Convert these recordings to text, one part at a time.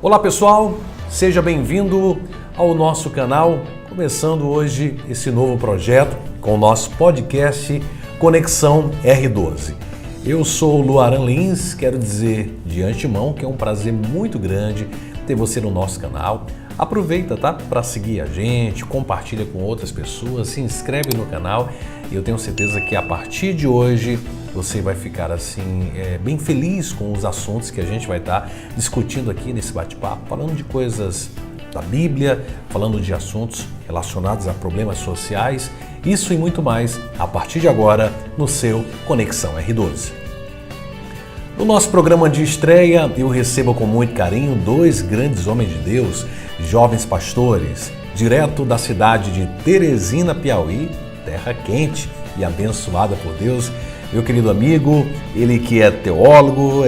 Olá pessoal, seja bem-vindo ao nosso canal, começando hoje esse novo projeto com o nosso podcast Conexão R12. Eu sou o Luaran Lins, quero dizer de antemão que é um prazer muito grande ter você no nosso canal. Aproveita, tá? Para seguir a gente, compartilha com outras pessoas, se inscreve no canal e eu tenho certeza que a partir de hoje você vai ficar assim bem feliz com os assuntos que a gente vai estar discutindo aqui nesse bate-papo, falando de coisas da Bíblia, falando de assuntos relacionados a problemas sociais, isso e muito mais a partir de agora no seu Conexão R12. No nosso programa de estreia, eu recebo com muito carinho dois grandes homens de Deus, jovens pastores, direto da cidade de Teresina, Piauí, terra quente e abençoada por Deus. Meu querido amigo, ele que é teólogo,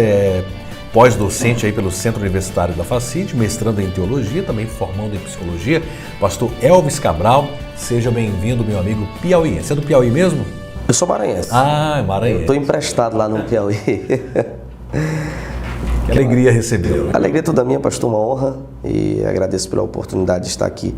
pós-docente aí pelo Centro Universitário da Facite, mestrando em teologia, também formando em psicologia, pastor Elvis Cabral. Seja bem-vindo, meu amigo piauiense. Você é do Piauí mesmo? Eu sou maranhense. Ah, maranhense. Estou emprestado lá no Piauí. Que alegria recebê-lo. A alegria é toda minha, pastor, uma honra, e agradeço pela oportunidade de estar aqui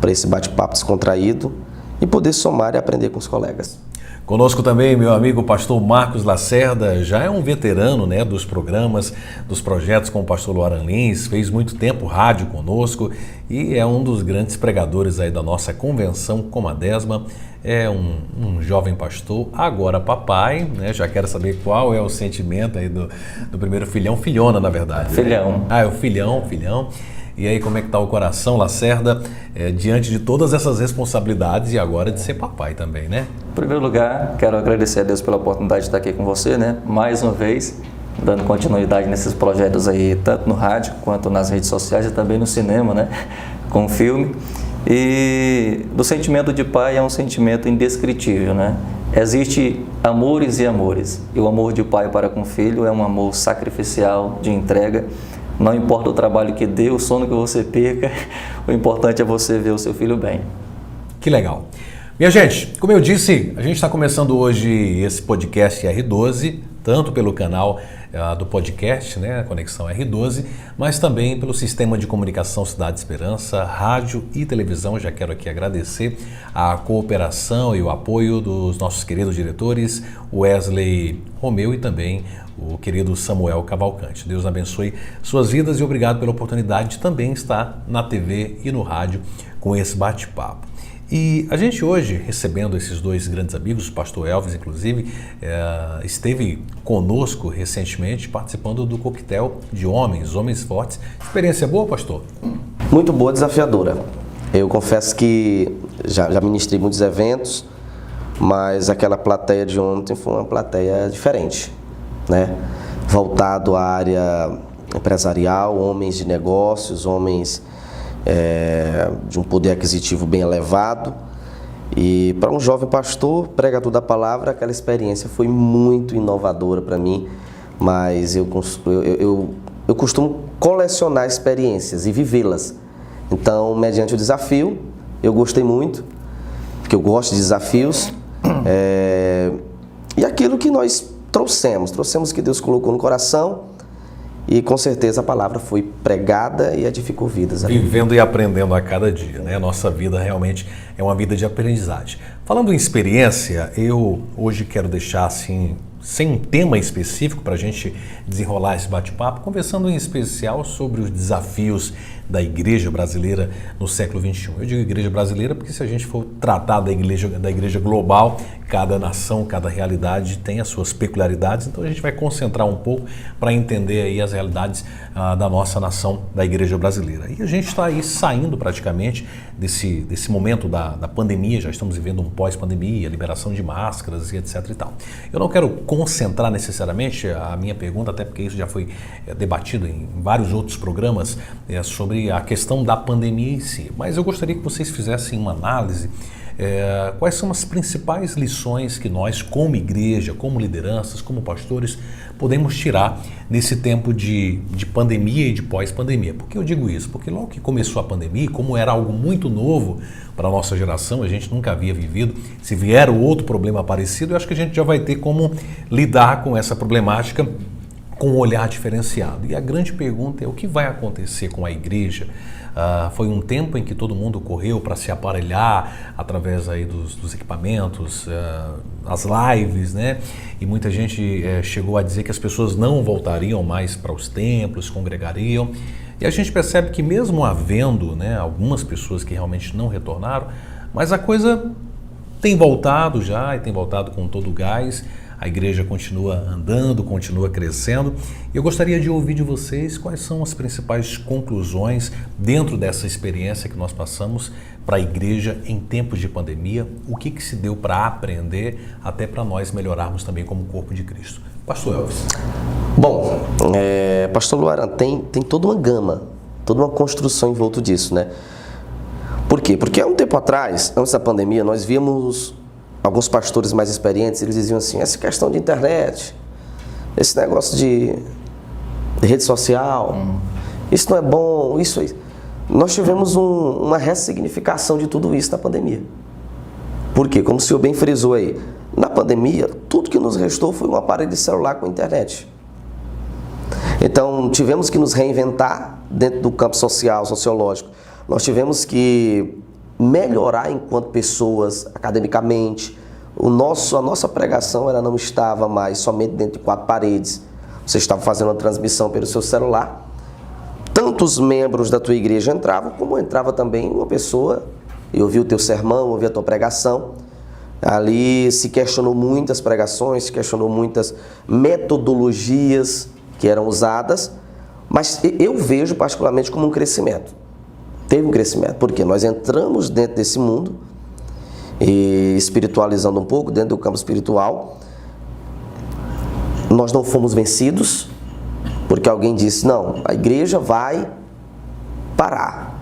para esse bate-papo descontraído e poder somar e aprender com os colegas. Conosco também meu amigo pastor Marcos Lacerda, já é um veterano, dos programas, dos projetos com o pastor Luaran Lins, fez muito tempo rádio conosco e é um dos grandes pregadores aí da nossa convenção Comadesma. É um jovem pastor, agora papai, Já quero saber qual é o sentimento aí do primeiro filhão, filhona na verdade. Filhão. Ah, é o filhão. E aí, como é que está o coração, Lacerda, diante de todas essas responsabilidades e agora de ser papai também, né? Em primeiro lugar, quero agradecer a Deus pela oportunidade de estar aqui com você, mais uma vez, dando continuidade nesses projetos aí, tanto no rádio quanto nas redes sociais e também no cinema, com o filme. E do sentimento de pai é um sentimento indescritível, Existe amores e amores, e o amor de pai para com o filho é um amor sacrificial, de entrega. Não importa o trabalho que dê, o sono que você perca, o importante é você ver o seu filho bem. Que legal. Minha gente, como eu disse, a gente está começando hoje esse podcast R12, tanto pelo canal do podcast, Conexão R12, mas também pelo Sistema de Comunicação Cidade Esperança, rádio e televisão. Já quero aqui agradecer a cooperação e o apoio dos nossos queridos diretores, Wesley Romeu e também o querido Samuel Cavalcante. Deus abençoe suas vidas e obrigado pela oportunidade de também estar na TV e no rádio com esse bate-papo. E a gente hoje, recebendo esses dois grandes amigos, o pastor Elvis, inclusive, esteve conosco recentemente participando do coquetel de homens fortes. Experiência boa, pastor? Muito boa, desafiadora. Eu confesso que já ministrei muitos eventos, mas aquela plateia de ontem foi uma plateia diferente, Voltado à área empresarial, homens de negócios, homens de um poder aquisitivo bem elevado. E para um jovem pastor, pregador da palavra, aquela experiência foi muito inovadora para mim, mas eu costumo colecionar experiências e vivê-las. Então, mediante o desafio, eu gostei muito, porque eu gosto de desafios, e aquilo que nós trouxemos o que Deus colocou no coração, e com certeza a palavra foi pregada e edificou vidas. Vivendo e aprendendo a cada dia, A nossa vida realmente é uma vida de aprendizagem. Falando em experiência, eu hoje quero deixar assim, sem um tema específico para a gente desenrolar esse bate-papo, conversando em especial sobre os desafios da igreja brasileira no século XXI. Eu digo igreja brasileira porque se a gente for tratar da igreja global, cada nação, cada realidade tem as suas peculiaridades, então a gente vai concentrar um pouco para entender aí as realidades da nossa nação, da igreja brasileira. E a gente está aí saindo praticamente desse momento da pandemia, já estamos vivendo um pós-pandemia, liberação de máscaras e etc e tal. Eu não quero concentrar necessariamente a minha pergunta, até porque isso já foi debatido em vários outros programas sobre a questão da pandemia em si, mas eu gostaria que vocês fizessem uma análise quais são as principais lições que nós, como igreja, como lideranças, como pastores, podemos tirar nesse tempo de pandemia e de pós-pandemia. Por que eu digo isso? Porque logo que começou a pandemia, como era algo muito novo para a nossa geração, a gente nunca havia vivido, se vier outro problema parecido, eu acho que a gente já vai ter como lidar com essa problemática com um olhar diferenciado. E a grande pergunta é o que vai acontecer com a igreja? Foi um tempo em que todo mundo correu para se aparelhar através aí dos equipamentos, as lives, né? E muita gente chegou a dizer que as pessoas não voltariam mais para os templos, congregariam. E a gente percebe que mesmo havendo, né, algumas pessoas que realmente não retornaram, mas a coisa tem voltado já e tem voltado com todo o gás. A igreja continua andando, continua crescendo. E eu gostaria de ouvir de vocês quais são as principais conclusões dentro dessa experiência que nós passamos para a igreja em tempos de pandemia. O que se deu para aprender, até para nós melhorarmos também como corpo de Cristo. Pastor Elvis. Bom, Pastor Luaran, tem toda uma gama, toda uma construção em volta disso, né? Por quê? Porque há um tempo atrás, antes da pandemia, nós víamos alguns pastores mais experientes, eles diziam assim, essa questão de internet, esse negócio de rede social, isso não é bom, isso aí. Nós tivemos uma ressignificação de tudo isso na pandemia. Por quê? Como o senhor bem frisou aí, na pandemia, tudo que nos restou foi um aparelho de celular com internet. Então, tivemos que nos reinventar dentro do campo social, sociológico. Nós tivemos que melhorar enquanto pessoas, academicamente. A nossa pregação ela não estava mais somente dentro de 4 paredes. Você estava fazendo uma transmissão pelo seu celular. Tantos membros da tua igreja entravam, como entrava também uma pessoa e ouvia o teu sermão, ouvia a tua pregação. Ali se questionou muitas pregações, se questionou muitas metodologias que eram usadas, mas eu vejo particularmente como um crescimento. Teve um crescimento, porque nós entramos dentro desse mundo, e espiritualizando um pouco, dentro do campo espiritual, nós não fomos vencidos, porque alguém disse, não, a igreja vai parar.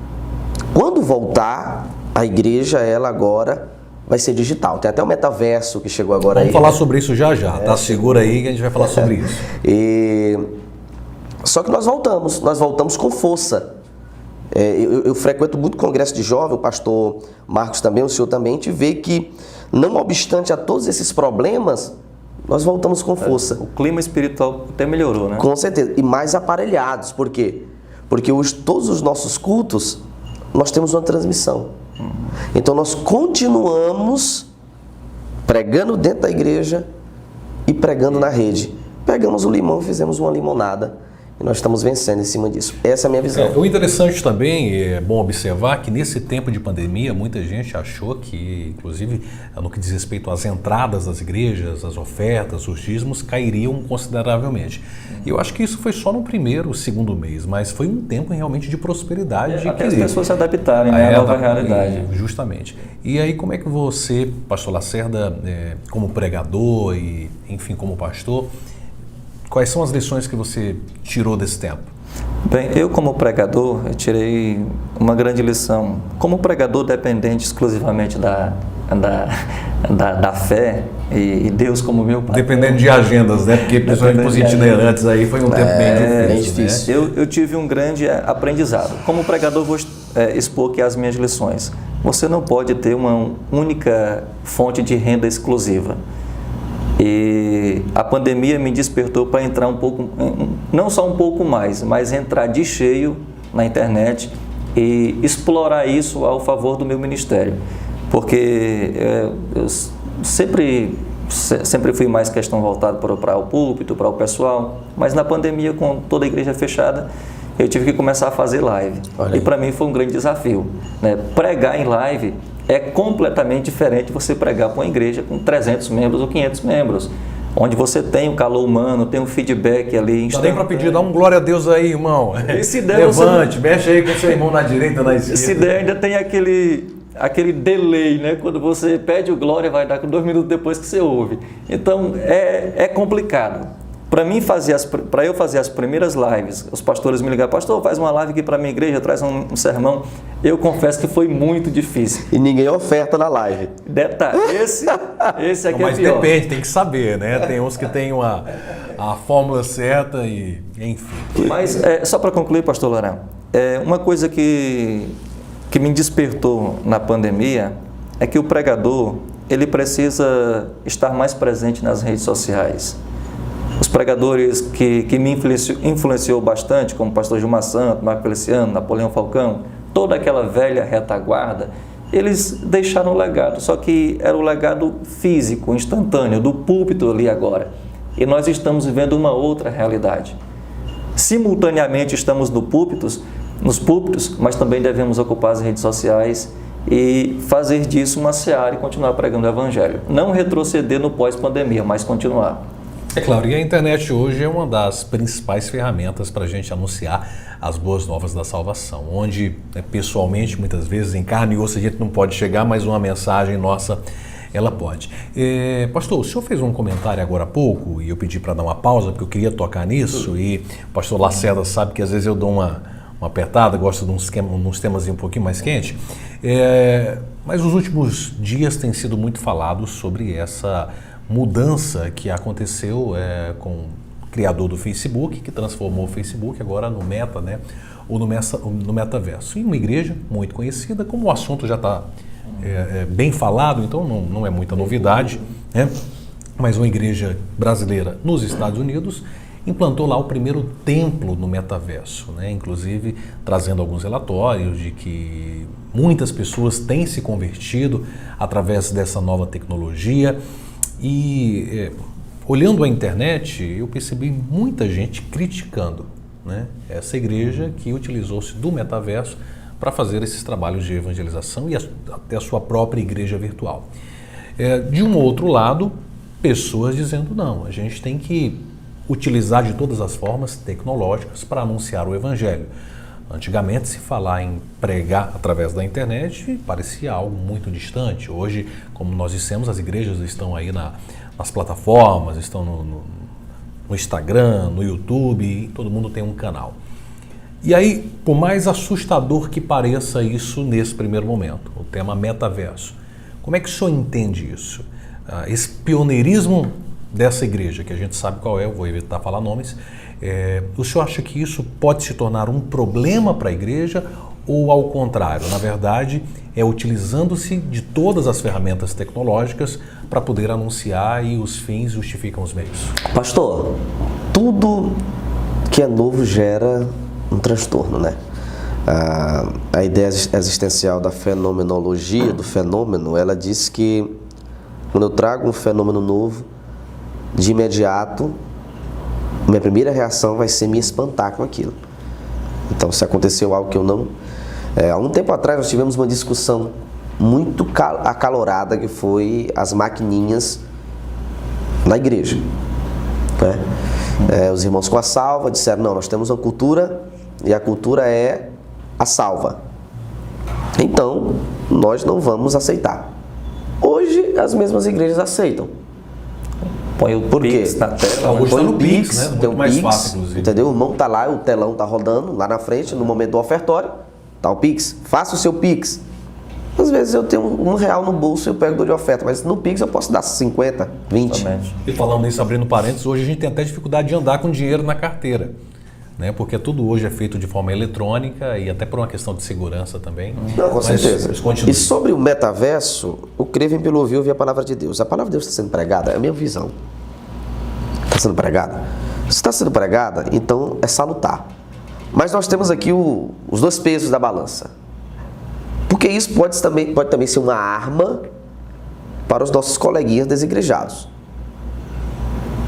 Quando voltar, a igreja, ela agora vai ser digital. Tem até o metaverso que chegou agora aí. Vamos falar sobre isso já, tá? Segura aí que a gente vai falar sobre isso. Só que nós voltamos com força. Eu frequento muito congresso de jovem, o pastor Marcos também, o senhor também, a gente vê que, não obstante a todos esses problemas, nós voltamos com força. O clima espiritual até melhorou, né? Com certeza, e mais aparelhados, por quê? Porque todos os nossos cultos, nós temos uma transmissão. Então nós continuamos pregando dentro da igreja e pregando na rede. Pegamos o limão e fizemos uma limonada. E nós estamos vencendo em cima disso. Essa é a minha visão. O interessante também, é bom observar que nesse tempo de pandemia, muita gente achou que, inclusive, no que diz respeito às entradas das igrejas, as ofertas, os dízimos, cairiam consideravelmente. E eu acho que isso foi só no primeiro, segundo mês, mas foi um tempo realmente de prosperidade. Até as pessoas se adaptarem, né, à nova realidade. Justamente. E aí, como é que você, pastor Lacerda, como pregador e, enfim, como pastor, quais são as lições que você tirou desse tempo? Bem, eu como pregador, eu tirei uma grande lição. Como pregador dependente exclusivamente da fé e Deus como meu pai. Dependendo de agendas, né? Porque principalmente para os itinerantes aí foi um tempo bem difícil. Né? Eu tive um grande aprendizado. Como pregador vou expor aqui as minhas lições. Você não pode ter uma única fonte de renda exclusiva. E a pandemia me despertou para entrar um pouco, não só um pouco mais, mas entrar de cheio na internet e explorar isso ao favor do meu ministério. Porque eu sempre fui mais questão voltada para o púlpito, para o pessoal, mas na pandemia, com toda a igreja fechada, eu tive que começar a fazer live. E para mim foi um grande desafio, né? Pregar em live é completamente diferente de você pregar para uma igreja com 300 membros ou 500 membros, onde você tem o calor humano, tem um feedback ali. Dá nem para pedir, dá um glória a Deus aí, irmão. E se der, levante, mexe aí com o seu irmão na direita, na esquerda. Se der, ainda tem aquele delay, né? Quando você pede o glória, vai dar 2 minutos depois que você ouve. Então, é complicado. Para eu fazer as primeiras lives, os pastores me ligaram, pastor, faz uma live aqui para a minha igreja, traz um sermão. Eu confesso que foi muito difícil. E ninguém oferta na live. Detalhe, esse aqui mas é pior. Depende, tem que saber, né? Tem uns que tem a fórmula certa e enfim. Mas, só para concluir, pastor Laran, uma coisa que me despertou na pandemia é que o pregador, ele precisa estar mais presente nas redes sociais. pregadores que me influenciou bastante, como o pastor Gilmar Santos, Marco Feliciano, Napoleão Falcão, toda aquela velha retaguarda, eles deixaram um legado, só que era o legado físico, instantâneo, do púlpito ali agora. E nós estamos vivendo uma outra realidade. Simultaneamente estamos nos púlpitos, mas também devemos ocupar as redes sociais e fazer disso uma seara e continuar pregando o Evangelho. Não retroceder no pós-pandemia, mas continuar. É claro, e a internet hoje é uma das principais ferramentas para a gente anunciar as boas novas da salvação, onde pessoalmente, muitas vezes, em carne e osso, a gente não pode chegar, mas uma mensagem nossa, ela pode. Pastor, o senhor fez um comentário agora há pouco, e eu pedi para dar uma pausa, porque eu queria tocar nisso, e o pastor Lacerda sabe que às vezes eu dou uma apertada, gosto de uns temas um pouquinho mais quentes, mas os últimos dias tem sido muito falado sobre essa mudança que aconteceu com o criador do Facebook, que transformou o Facebook agora no Meta, né? Ou no metaverso. Em uma igreja muito conhecida, como o assunto já está bem falado, então não é muita novidade, né? Mas uma igreja brasileira nos Estados Unidos implantou lá o primeiro templo no metaverso, né? Inclusive trazendo alguns relatórios de que muitas pessoas têm se convertido através dessa nova tecnologia. E olhando a internet, eu percebi muita gente criticando, né, essa igreja que utilizou-se do metaverso para fazer esses trabalhos de evangelização e até a sua própria igreja virtual. De um outro lado, pessoas dizendo não, a gente tem que utilizar de todas as formas tecnológicas para anunciar o evangelho. Antigamente, se falar em pregar através da internet parecia algo muito distante. Hoje, como nós dissemos, as igrejas estão aí nas plataformas, estão no Instagram, no YouTube, e todo mundo tem um canal. E aí, por mais assustador que pareça isso nesse primeiro momento, o tema metaverso, como é que o senhor entende isso? Esse pioneirismo dessa igreja, que a gente sabe qual é, eu vou evitar falar nomes, o senhor acha que isso pode se tornar um problema para a igreja ou, ao contrário, na verdade, é utilizando-se de todas as ferramentas tecnológicas para poder anunciar e os fins justificam os meios? Pastor, tudo que é novo gera um transtorno, né? A ideia existencial da fenomenologia, do fenômeno, ela diz que quando eu trago um fenômeno novo, de imediato, minha primeira reação vai ser me espantar com aquilo. Então, se aconteceu algo que eu não... há um tempo atrás, nós tivemos uma discussão muito acalorada, que foi as maquininhas na igreja, né? Os irmãos com a salva disseram, não, nós temos uma cultura, e a cultura é a salva. Então, nós não vamos aceitar. Hoje, as mesmas igrejas aceitam. Põe o Pix na tela. Hoje põe o Pix, né? Tem o mais Pix, fácil, inclusive. entendeu? O irmão tá lá, o telão tá rodando lá na frente, no momento do ofertório, tá o Pix, faça o seu Pix. Às vezes eu tenho R$1 no bolso e eu pego e dou de oferta, mas no Pix eu posso dar 50, 20. Exatamente. E falando nisso, abrindo parênteses, hoje a gente tem até dificuldade de andar com dinheiro na carteira, né? Porque tudo hoje é feito de forma eletrônica e até por uma questão de segurança também. Não, com certeza. Continue. E sobre o metaverso, o crer vem pelo ouvir a palavra de Deus. A palavra de Deus está sendo pregada, é a minha visão. Está sendo pregada? Se está sendo pregada, então é salutar. Mas nós temos aqui os dois pesos da balança. Porque isso pode também ser uma arma para os nossos coleguinhas desigrejados.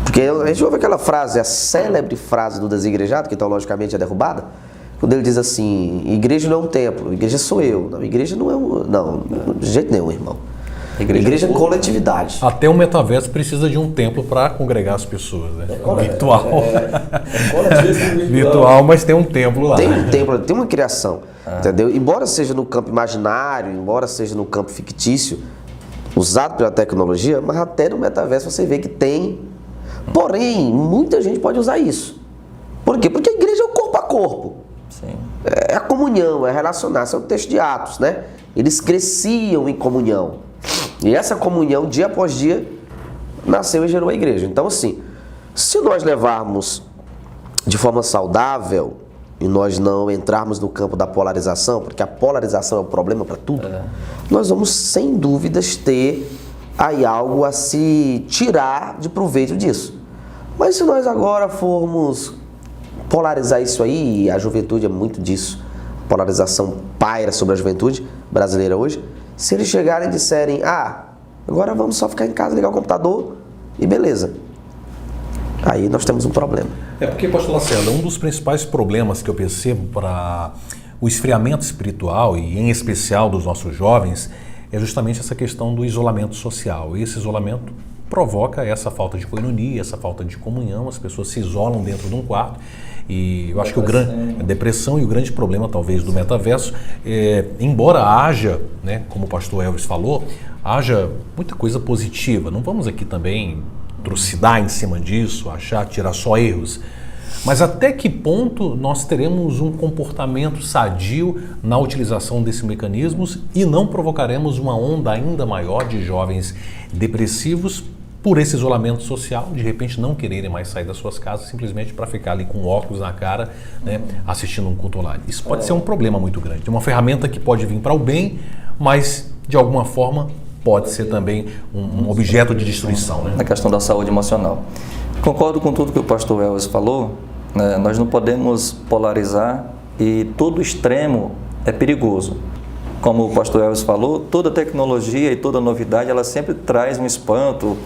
Porque a gente ouve aquela frase, a célebre frase do desigrejado, que teologicamente é derrubada, quando ele diz assim, igreja não é um templo, igreja sou eu. Não, igreja não é não, de jeito nenhum, irmão. Igreja é coletividade. Até o metaverso precisa de um templo para congregar as pessoas, né? Virtual. Virtual, mas tem um templo lá. Tem um templo, tem uma criação, entendeu? Embora seja no campo imaginário, embora seja no campo fictício, usado pela tecnologia, mas até no metaverso você vê que tem. Porém, muita gente pode usar isso. Por quê? Porque a igreja é o corpo a corpo. Sim. É a comunhão, é relacionar. Esse é o texto de Atos, né? Eles cresciam em comunhão. E essa comunhão, dia após dia, nasceu e gerou a igreja. Então, assim, se nós levarmos de forma saudável e nós não entrarmos no campo da polarização, porque a polarização é o problema para tudo, nós vamos, sem dúvidas, ter aí algo a se tirar de proveito disso. Mas se nós agora formos polarizar isso aí, e a juventude é muito disso, polarização paira sobre a juventude brasileira hoje, se eles chegarem e disserem, agora vamos só ficar em casa, ligar o computador e beleza. Aí nós temos um problema. Porque, pastor Lacerda, um dos principais problemas que eu percebo para o esfriamento espiritual, e em especial dos nossos jovens, é justamente essa questão do isolamento social. E esse isolamento provoca essa falta de koinonia, essa falta de comunhão, as pessoas se isolam dentro de um quarto. E eu acho que a depressão e o grande problema, talvez, do metaverso, embora haja, né, como o pastor Elvis falou, haja muita coisa positiva. Não vamos aqui também trucidar em cima disso, tirar só erros. Mas até que ponto nós teremos um comportamento sadio na utilização desses mecanismos e não provocaremos uma onda ainda maior de jovens depressivos por esse isolamento social, de repente não quererem mais sair das suas casas simplesmente para ficar ali com óculos na cara, né, assistindo um culto online. Isso pode ser um problema muito grande. É uma ferramenta que pode vir para o bem, mas de alguma forma pode ser também um objeto de destruição. Né? Na questão da saúde emocional. Concordo com tudo que o pastor Elvis falou, né? Nós não podemos polarizar e todo extremo é perigoso. Como o pastor Elvis falou, toda tecnologia e toda novidade, ela sempre traz um espanto,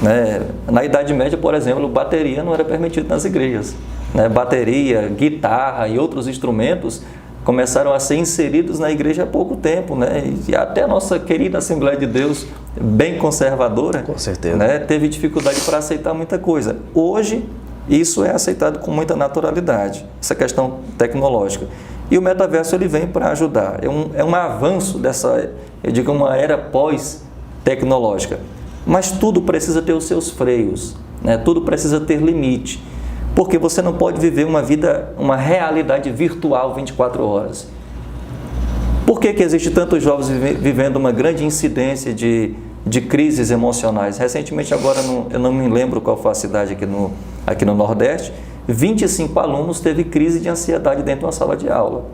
né? Na Idade Média, por exemplo, bateria não era permitido nas igrejas, né? Bateria, guitarra e outros instrumentos começaram a ser inseridos na igreja há pouco tempo, né? E até a nossa querida Assembleia de Deus, bem conservadora, com certeza, né, teve dificuldade para aceitar muita coisa. Hoje, isso é aceitado com muita naturalidade, essa questão tecnológica. E o metaverso ele vem para ajudar. É um avanço dessa, eu digo, uma era pós-tecnológica. Mas tudo precisa ter os seus freios, né? Tudo precisa ter limite. Porque você não pode viver uma realidade virtual 24 horas. Por que existe tantos jovens vivendo uma grande incidência de crises emocionais? Recentemente, agora eu não me lembro qual foi a cidade aqui no Nordeste, 25 alunos teve crise de ansiedade dentro de uma sala de aula.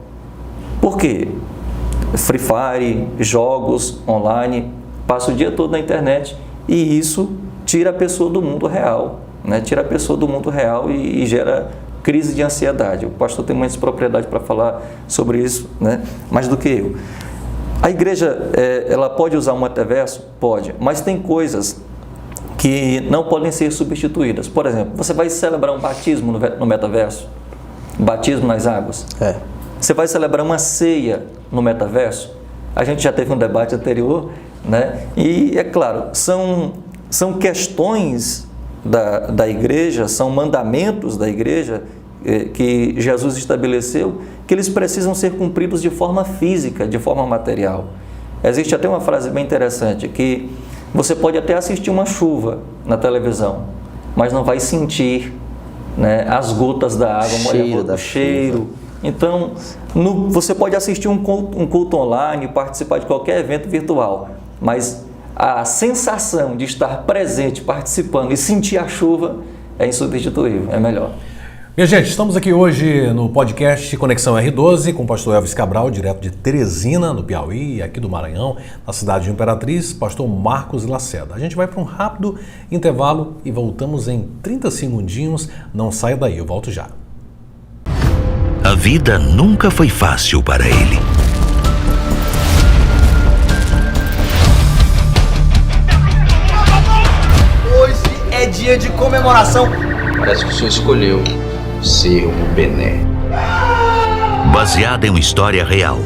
Por quê? Free Fire, jogos online, passa o dia todo na internet e isso tira a pessoa do mundo real. Né? Tira a pessoa do mundo real e gera crise de ansiedade. O pastor tem muita propriedade para falar sobre isso, né? Mais do que eu. A igreja, ela pode usar o metaverso? Pode, mas tem coisas que não podem ser substituídas. Por exemplo, você vai celebrar um batismo no metaverso? Batismo nas águas? Você vai celebrar uma ceia no metaverso? A gente já teve um debate anterior, né? E, é claro, são questões da igreja, são mandamentos da igreja que Jesus estabeleceu, que eles precisam ser cumpridos de forma física, de forma material. Existe até uma frase bem interessante, que você pode até assistir uma chuva na televisão, mas não vai sentir, né, as gotas da água, o cheiro. Então, você pode assistir um culto online, participar de qualquer evento virtual, mas a sensação de estar presente, participando e sentir a chuva é insubstituível, é melhor. Minha gente, estamos aqui hoje no podcast Conexão R12 com o pastor Elvis Cabral, direto de Teresina, no Piauí, e aqui do Maranhão, na cidade de Imperatriz, pastor Marcos Lacerda. A gente vai para um rápido intervalo e voltamos em 30 segundinhos. Não saia daí, eu volto já. A vida nunca foi fácil para ele. É dia de comemoração. Parece que o senhor escolheu ser o Bené. Baseada em uma história real.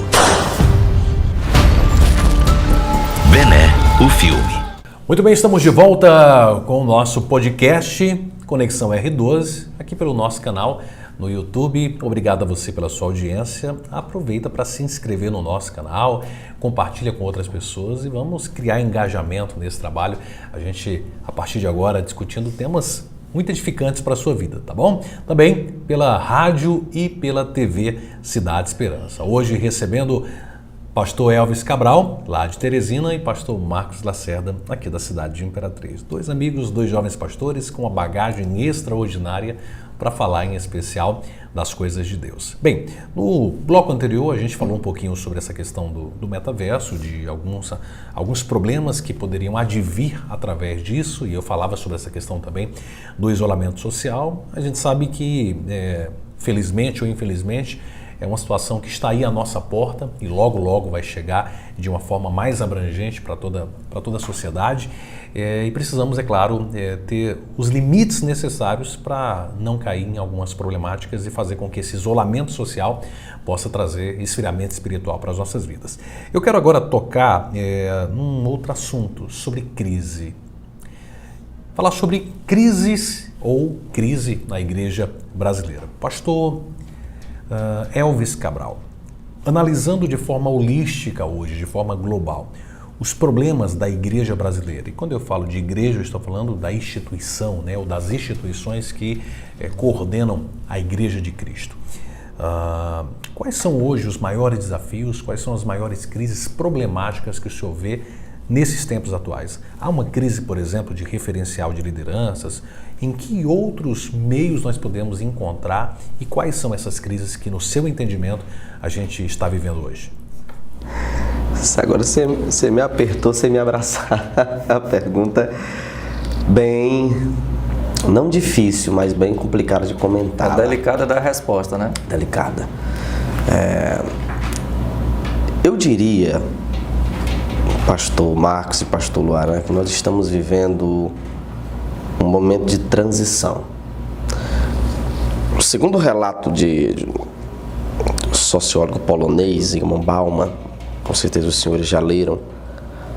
Bené, o filme. Muito bem, estamos de volta com o nosso podcast Conexão R12, aqui pelo nosso canal no YouTube. Obrigado a você pela sua audiência. Aproveita para se inscrever no nosso canal, compartilha com outras pessoas e vamos criar engajamento nesse trabalho. A gente, a partir de agora, discutindo temas muito edificantes para a sua vida, tá bom? Também pela rádio e pela TV Cidade Esperança. Hoje recebendo pastor Elvis Cabral, lá de Teresina, e pastor Marcos Lacerda, aqui da cidade de Imperatriz. Dois amigos, dois jovens pastores com uma bagagem extraordinária para falar em especial das coisas de Deus. Bem, no bloco anterior a gente falou um pouquinho sobre essa questão do metaverso, de alguns problemas que poderiam advir através disso, e eu falava sobre essa questão também do isolamento social. A gente sabe que, felizmente ou infelizmente, é uma situação que está aí à nossa porta e logo, logo vai chegar de uma forma mais abrangente para toda a sociedade. E precisamos, é claro, ter os limites necessários para não cair em algumas problemáticas e fazer com que esse isolamento social possa trazer esfriamento espiritual para as nossas vidas. Eu quero agora tocar num outro assunto, sobre crise. Falar sobre crises ou crise na igreja brasileira. Pastor Elvis Cabral, analisando de forma holística hoje, de forma global, os problemas da igreja brasileira. E quando eu falo de igreja, eu estou falando da instituição, né, ou das instituições que coordenam a Igreja de Cristo. Quais são hoje os maiores desafios, quais são as maiores crises problemáticas que o senhor vê nesses tempos atuais? Há uma crise, por exemplo, de referencial de lideranças? Em que outros meios nós podemos encontrar e quais são essas crises que, no seu entendimento, a gente está vivendo hoje? Agora você me apertou sem me abraçar. A pergunta bem, não difícil, mas bem complicada de comentar. É delicada da resposta, né? Delicada. Eu diria, pastor Marcos e pastor Luara, que nós estamos vivendo um momento de transição. Segundo o relato de sociólogo polonês, Zygmunt Bauman, com certeza os senhores já leram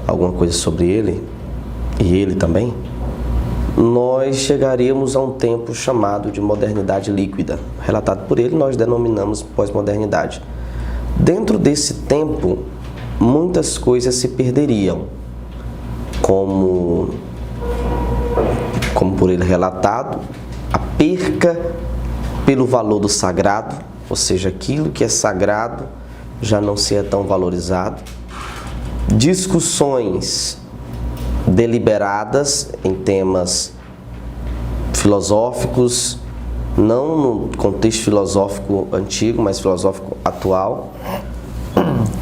alguma coisa sobre ele, e ele também, nós chegaríamos a um tempo chamado de modernidade líquida. Relatado por ele, nós denominamos pós-modernidade. Dentro desse tempo, muitas coisas se perderiam, como por ele relatado, a perca pelo valor do sagrado, ou seja, aquilo que é sagrado já não se é tão valorizado, discussões deliberadas em temas filosóficos, não no contexto filosófico antigo, mas filosófico atual,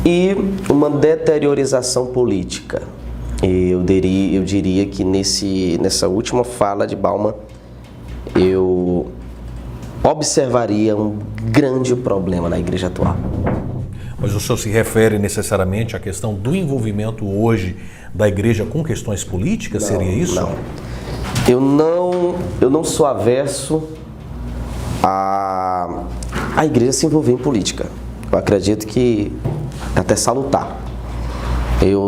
e uma deteriorização política. Eu diria que nessa última fala de Bauman, eu observaria um grande problema na igreja atual. Mas o senhor se refere necessariamente à questão do envolvimento hoje da igreja com questões políticas? Não, seria isso? Não. Eu não sou averso a igreja se envolver em política. Eu acredito que é até salutar.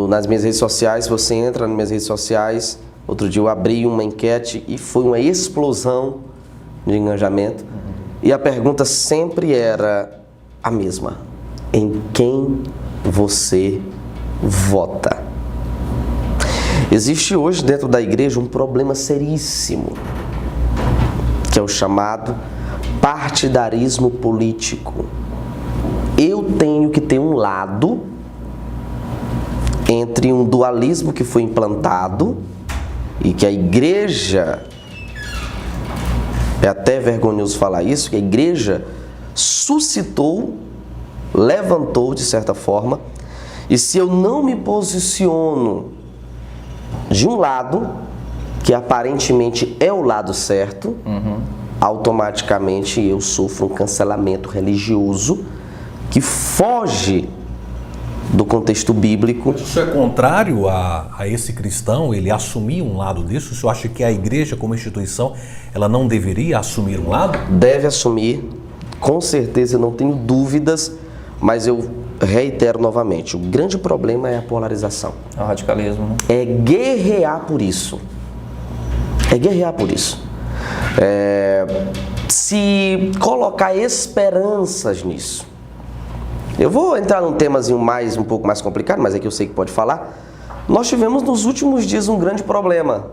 Nas minhas redes sociais, se você entra nas minhas redes sociais, outro dia eu abri uma enquete e foi uma explosão de engajamento. E a pergunta sempre era a mesma: em quem você vota? Existe hoje dentro da igreja um problema seríssimo, que é o chamado partidarismo político. Eu tenho que ter um lado entre um dualismo que foi implantado e que a igreja, é até vergonhoso falar isso, que a igreja suscitou, levantou de certa forma, e se eu não me posiciono de um lado, que aparentemente é o lado certo, automaticamente eu sofro um cancelamento religioso que foge do contexto bíblico. Isso é contrário a esse cristão, ele assumir um lado disso? O senhor acha que a igreja como instituição, ela não deveria assumir um lado? Deve assumir, com certeza, eu não tenho dúvidas, mas eu reitero novamente, o grande problema é a polarização. É o radicalismo, né? É guerrear por isso. Se colocar esperanças nisso. Eu vou entrar num temazinho um pouco mais complicado, mas é que eu sei que pode falar. Nós tivemos nos últimos dias um grande problema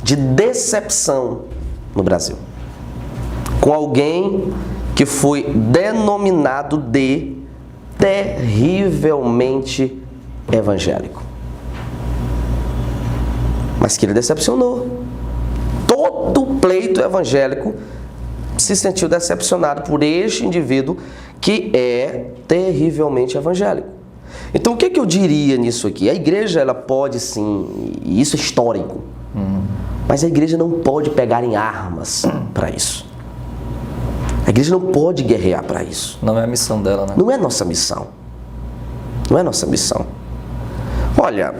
de decepção no Brasil, com alguém que foi denominado de terrivelmente evangélico, mas que ele decepcionou. Todo pleito evangélico se sentiu decepcionado por este indivíduo que é terrivelmente evangélico. Então, o que eu diria nisso aqui? A igreja, ela pode sim, e isso é histórico, mas a igreja não pode pegar em armas para isso. A igreja não pode guerrear para isso. Não é a missão dela, né? Não é nossa missão. Não é nossa missão. Olha,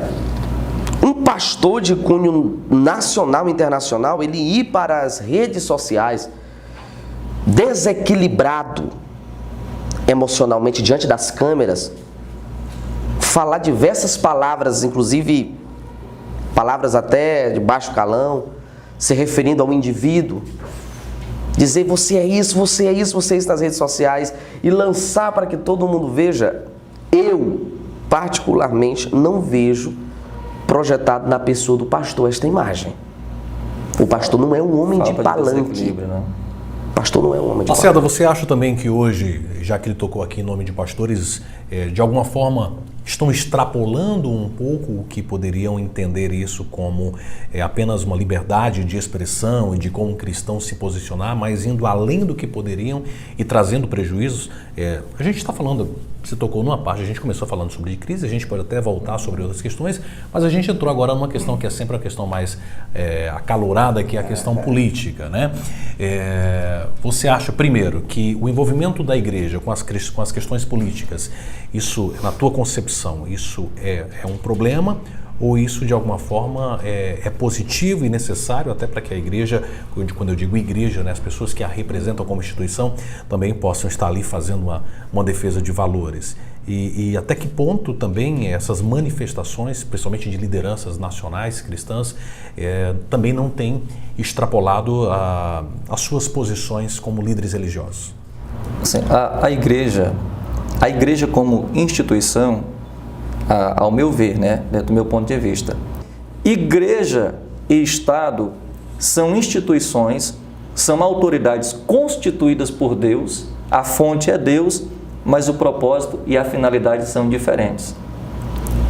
um pastor de cunho nacional e internacional, ele ir para as redes sociais desequilibrado emocionalmente diante das câmeras, falar diversas palavras, inclusive palavras até de baixo calão, se referindo ao indivíduo, dizer você é isso, você é isso, você é isso nas redes sociais e lançar para que todo mundo veja, eu particularmente não vejo projetado na pessoa do pastor esta imagem. O pastor não é um homem de palanque. Né? O pastor não é um homem de Lacerda, palanque. você acha também que hoje, já que ele tocou aqui em nome de pastores, de alguma forma estão extrapolando um pouco o que poderiam entender isso como apenas uma liberdade de expressão e de como um cristão se posicionar, mas indo além do que poderiam e trazendo prejuízos? A gente está falando, você tocou numa parte, a gente começou falando sobre crise, a gente pode até voltar sobre outras questões, mas a gente entrou agora numa questão que é sempre a questão mais acalorada, que é a questão política, né? Você acha, primeiro, que o envolvimento da igreja com as questões políticas, isso, na tua concepção, isso é um problema ou isso de alguma forma é positivo e necessário até para que a igreja, quando eu digo igreja, né, as pessoas que a representam como instituição também possam estar ali fazendo uma defesa de valores? E até que ponto também essas manifestações, principalmente de lideranças nacionais cristãs, também não têm extrapolado as suas posições como líderes religiosos? Assim, a igreja como instituição, ao meu ver, né, dentro do meu ponto de vista, igreja e Estado são instituições, são autoridades constituídas por Deus, a fonte é Deus, mas o propósito e a finalidade são diferentes.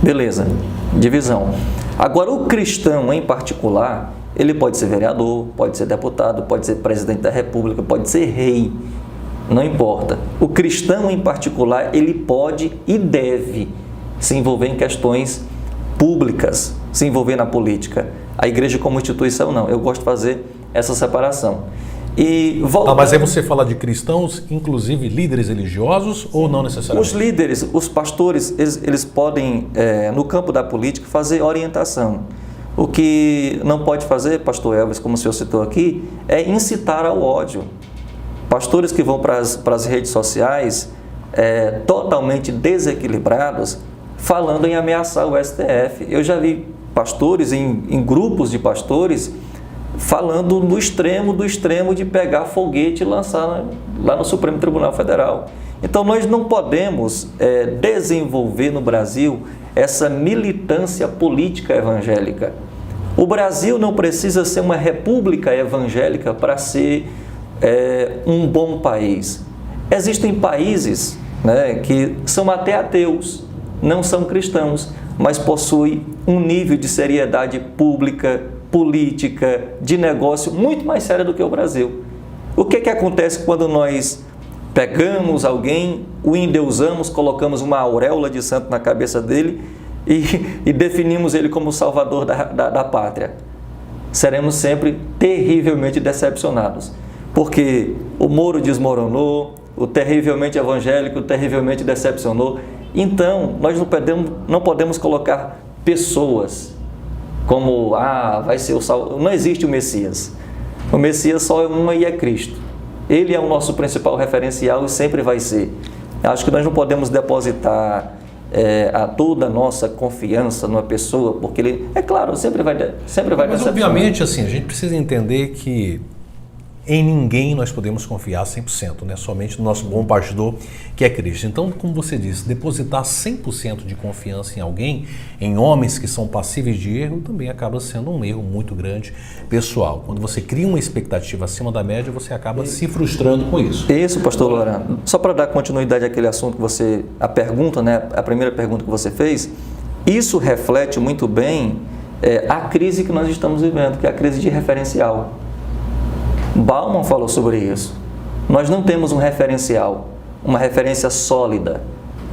Beleza, divisão. Agora, o cristão em particular, ele pode ser vereador, pode ser deputado, pode ser presidente da república, pode ser rei, não importa. O cristão em particular, ele pode e deve se envolver em questões públicas, se envolver na política. A igreja como instituição, não. Eu gosto de fazer essa separação. E voltando... mas aí você fala de cristãos, inclusive líderes religiosos, ou não necessariamente? Os líderes, os pastores, eles podem, no campo da política, fazer orientação. O que não pode fazer, pastor Elvis, como o senhor citou aqui, é incitar ao ódio. Pastores que vão para as redes sociais totalmente desequilibrados, falando em ameaçar o STF. Eu já vi pastores, em grupos de pastores, falando no extremo do extremo de pegar foguete e lançar lá no Supremo Tribunal Federal. Então nós não podemos desenvolver no Brasil essa militância política evangélica. O Brasil não precisa ser uma república evangélica para ser um bom país. Existem países, né, que são até ateus, não são cristãos, mas possuem um nível de seriedade pública, política, de negócio muito mais séria do que o Brasil. O que acontece quando nós pegamos alguém, o endeusamos, colocamos uma auréola de santo na cabeça dele e definimos ele como o salvador da pátria? Seremos sempre terrivelmente decepcionados, porque o Moro desmoronou, o terrivelmente evangélico terrivelmente decepcionou. Então, nós não podemos colocar pessoas como, vai ser o salvador. Não existe o Messias. O Messias só é uma e é Cristo. Ele é o nosso principal referencial e sempre vai ser. Acho que nós não podemos depositar a toda a nossa confiança numa pessoa, porque ele, é claro, sempre vai Mas obviamente, assim, a gente precisa entender que em ninguém nós podemos confiar 100%, né? Somente no nosso bom pastor, que é Cristo. Então, como você disse, depositar 100% de confiança em alguém, em homens que são passíveis de erro, também acaba sendo um erro muito grande pessoal. Quando você cria uma expectativa acima da média, você acaba se frustrando com isso. Isso, pastor Loran. Só para dar continuidade àquele assunto que a pergunta, né? A primeira pergunta que você fez, isso reflete muito bem a crise que nós estamos vivendo, que é a crise de referencial. Bauman falou sobre isso. Nós não temos um referencial, uma referência sólida,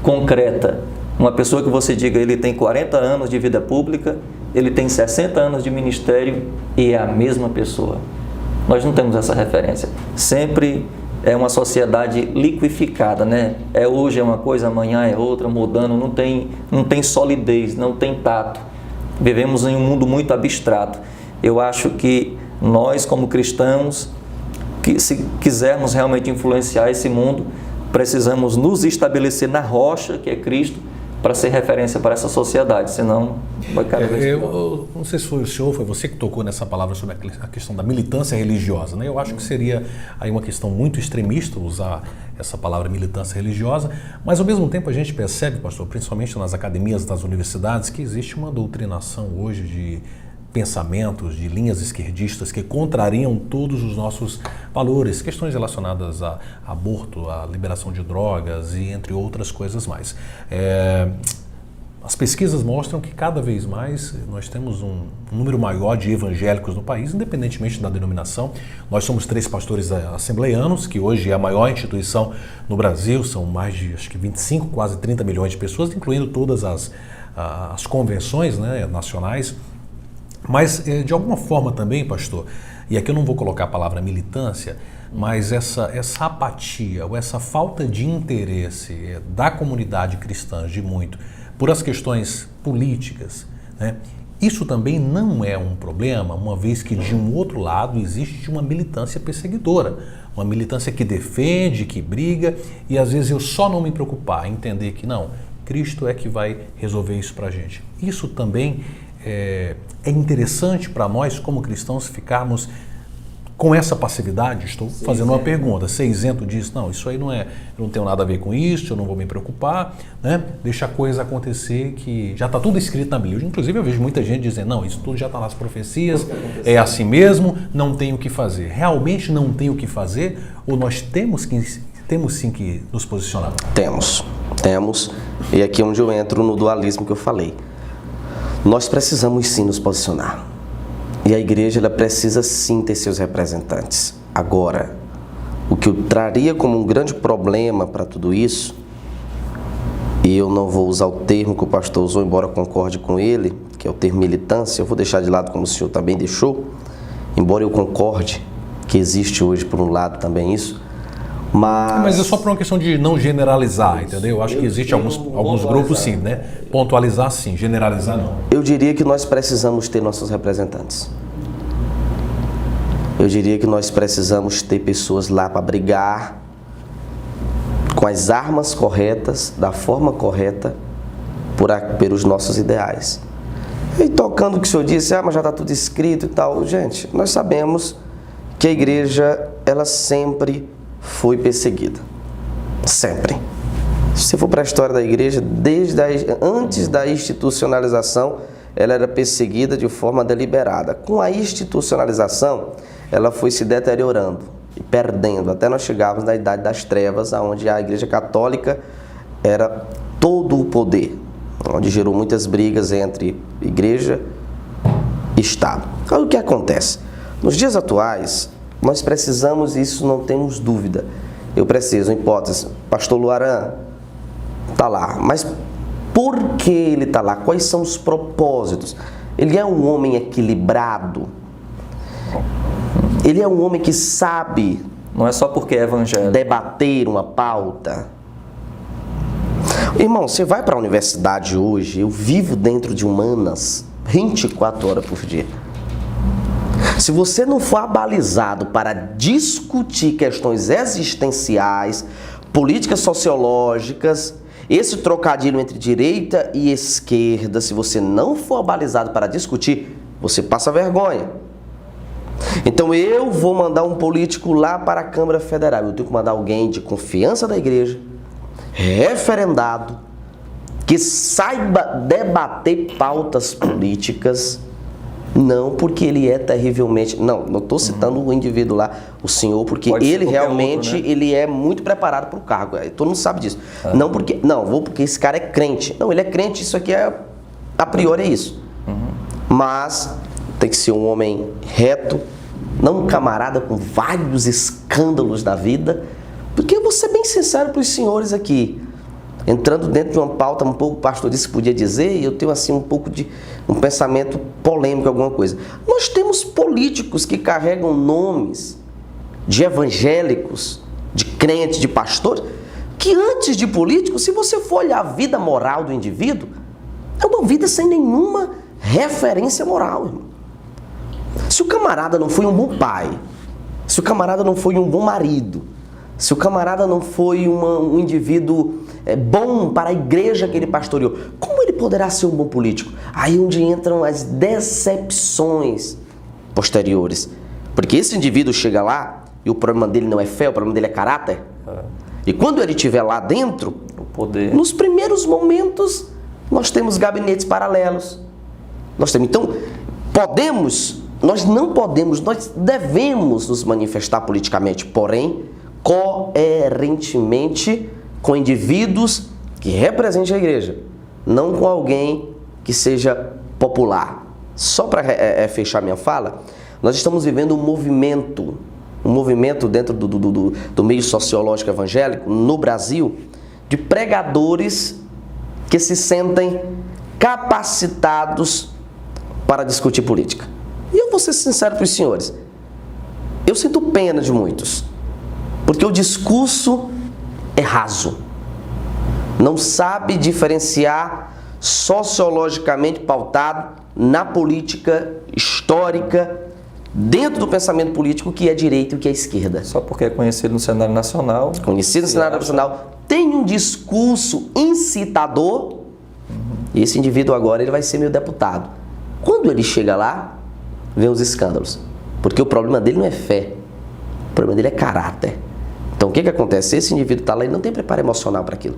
concreta. Uma pessoa que você diga, ele tem 40 anos de vida pública, ele tem 60 anos de ministério e é a mesma pessoa. Nós não temos essa referência. Sempre é uma sociedade liquificada, né? Hoje é uma coisa, amanhã é outra, mudando, não tem solidez, não tem tato. Vivemos em um mundo muito abstrato. Eu acho que nós, como cristãos, que se quisermos realmente influenciar esse mundo, precisamos nos estabelecer na rocha, que é Cristo, para ser referência para essa sociedade, senão vai cada vez pior. Eu não sei se foi o senhor, foi você que tocou nessa palavra sobre a questão da militância religiosa, né? Eu acho que seria aí uma questão muito extremista usar essa palavra militância religiosa, mas ao mesmo tempo a gente percebe, pastor, principalmente nas academias das universidades, que existe uma doutrinação hoje de pensamentos, de linhas esquerdistas que contrariam todos os nossos valores, questões relacionadas a aborto, a liberação de drogas e entre outras coisas mais. As pesquisas mostram que cada vez mais nós temos um número maior de evangélicos no país, independentemente da denominação. Nós somos 3 pastores assembleianos, que hoje é a maior instituição no Brasil, são mais de acho que 25, quase 30 milhões de pessoas, incluindo todas as convenções, né, nacionais. Mas, de alguma forma também, pastor, e aqui eu não vou colocar a palavra militância, mas essa apatia ou essa falta de interesse da comunidade cristã, de muito, por as questões políticas, né? Isso também não é um problema, uma vez que de um outro lado existe uma militância perseguidora, uma militância que defende, que briga, e às vezes eu só não me preocupar em entender que não, Cristo é que vai resolver isso pra gente. Isso também é interessante para nós como cristãos ficarmos com essa passividade. Estou fazendo uma pergunta, ser isento disso? Não, isso aí não é, eu não tenho nada a ver com isso, eu não vou me preocupar, né? Deixa a coisa acontecer, que já está tudo escrito na Bíblia. Inclusive eu vejo muita gente dizendo, não, isso tudo já está nas profecias, é assim mesmo, não tem o que fazer. Realmente não tem o que fazer, ou nós temos sim que nos posicionar? Temos, e aqui é onde eu entro no dualismo que eu falei. Nós precisamos sim nos posicionar. E a igreja ela precisa sim ter seus representantes. Agora, o que eu traria como um grande problema para tudo isso, e eu não vou usar o termo que o pastor usou, embora concorde com ele, que é o termo militância, eu vou deixar de lado como o senhor também deixou, embora eu concorde que existe hoje por um lado também isso, mas é só por uma questão de não generalizar, entendeu? Eu acho que existe alguns grupos sim, né? Pontualizar sim, generalizar não. Eu diria que nós precisamos ter nossos representantes. Eu diria que nós precisamos ter pessoas lá para brigar com as armas corretas, da forma correta, pelos nossos ideais. E tocando o que o senhor disse, mas já está tudo escrito e tal. Gente, nós sabemos que a igreja, ela sempre foi perseguida. Sempre. Se você for para a história da igreja, antes da institucionalização, ela era perseguida de forma deliberada. Com a institucionalização, ela foi se deteriorando e perdendo, até nós chegarmos na Idade das Trevas, onde a Igreja Católica era todo o poder, onde gerou muitas brigas entre igreja e Estado. Olha o que acontece. Nos dias atuais, nós precisamos, isso não temos dúvida. Eu preciso, hipótese, pastor Luaran está lá, mas por que ele está lá? Quais são os propósitos? Ele é um homem equilibrado? Ele é um homem que sabe... Não é só porque é evangélico. ...debater uma pauta? Irmão, você vai para a universidade hoje, eu vivo dentro de humanas 24 horas por dia. Se você não for abalizado para discutir questões existenciais, políticas sociológicas, esse trocadilho entre direita e esquerda, se você não for abalizado para discutir, você passa vergonha. Então eu vou mandar um político lá para a Câmara Federal, eu tenho que mandar alguém de confiança da igreja, referendado, que saiba debater pautas políticas. Não porque ele é terrivelmente... Não estou citando o indivíduo lá, o senhor, porque ele realmente outro, né? Ele é muito preparado para o cargo. Todo mundo sabe disso. Vou porque esse cara é crente. Não, ele é crente, isso aqui é... A priori é isso. Mas tem que ser um homem reto, não um camarada com vários escândalos da vida, porque eu vou ser bem sincero para os senhores aqui, entrando dentro de uma pauta um pouco, o pastor disse que podia dizer, e eu tenho assim um pouco de um pensamento polêmico, alguma coisa. Nós temos políticos que carregam nomes de evangélicos, de crentes, de pastores, que antes de políticos, se você for olhar a vida moral do indivíduo, é uma vida sem nenhuma referência moral, irmão. Se o camarada não foi um bom pai, se o camarada não foi um bom marido, se o camarada não foi um indivíduo bom para a igreja que ele pastoreou, como ele poderá ser um bom político? Aí onde entram as decepções posteriores. Porque esse indivíduo chega lá e o problema dele não é fé, o problema dele é caráter. E quando ele estiver lá dentro, O poder. nos primeiros momentos, nós temos gabinetes paralelos. Então, nós não podemos, nós devemos nos manifestar politicamente, porém, coerentemente com indivíduos que representem a igreja, não com alguém que seja popular. Só para fechar minha fala, nós estamos vivendo um movimento dentro do meio sociológico evangélico, no Brasil, de pregadores que se sentem capacitados para discutir política. E eu vou ser sincero para os senhores, eu sinto pena de muitos, porque o discurso é raso, não sabe diferenciar sociologicamente pautado na política histórica, dentro do pensamento político, o que é direita e o que é esquerda. Só porque é conhecido no cenário nacional. Conhecido no cenário nacional, tem um discurso incitador, e esse indivíduo agora ele vai ser meu deputado. Quando ele chega lá, vem os escândalos, porque o problema dele não é fé, o problema dele é caráter. Então o que acontece? Esse indivíduo está lá e não tem preparo emocional para aquilo.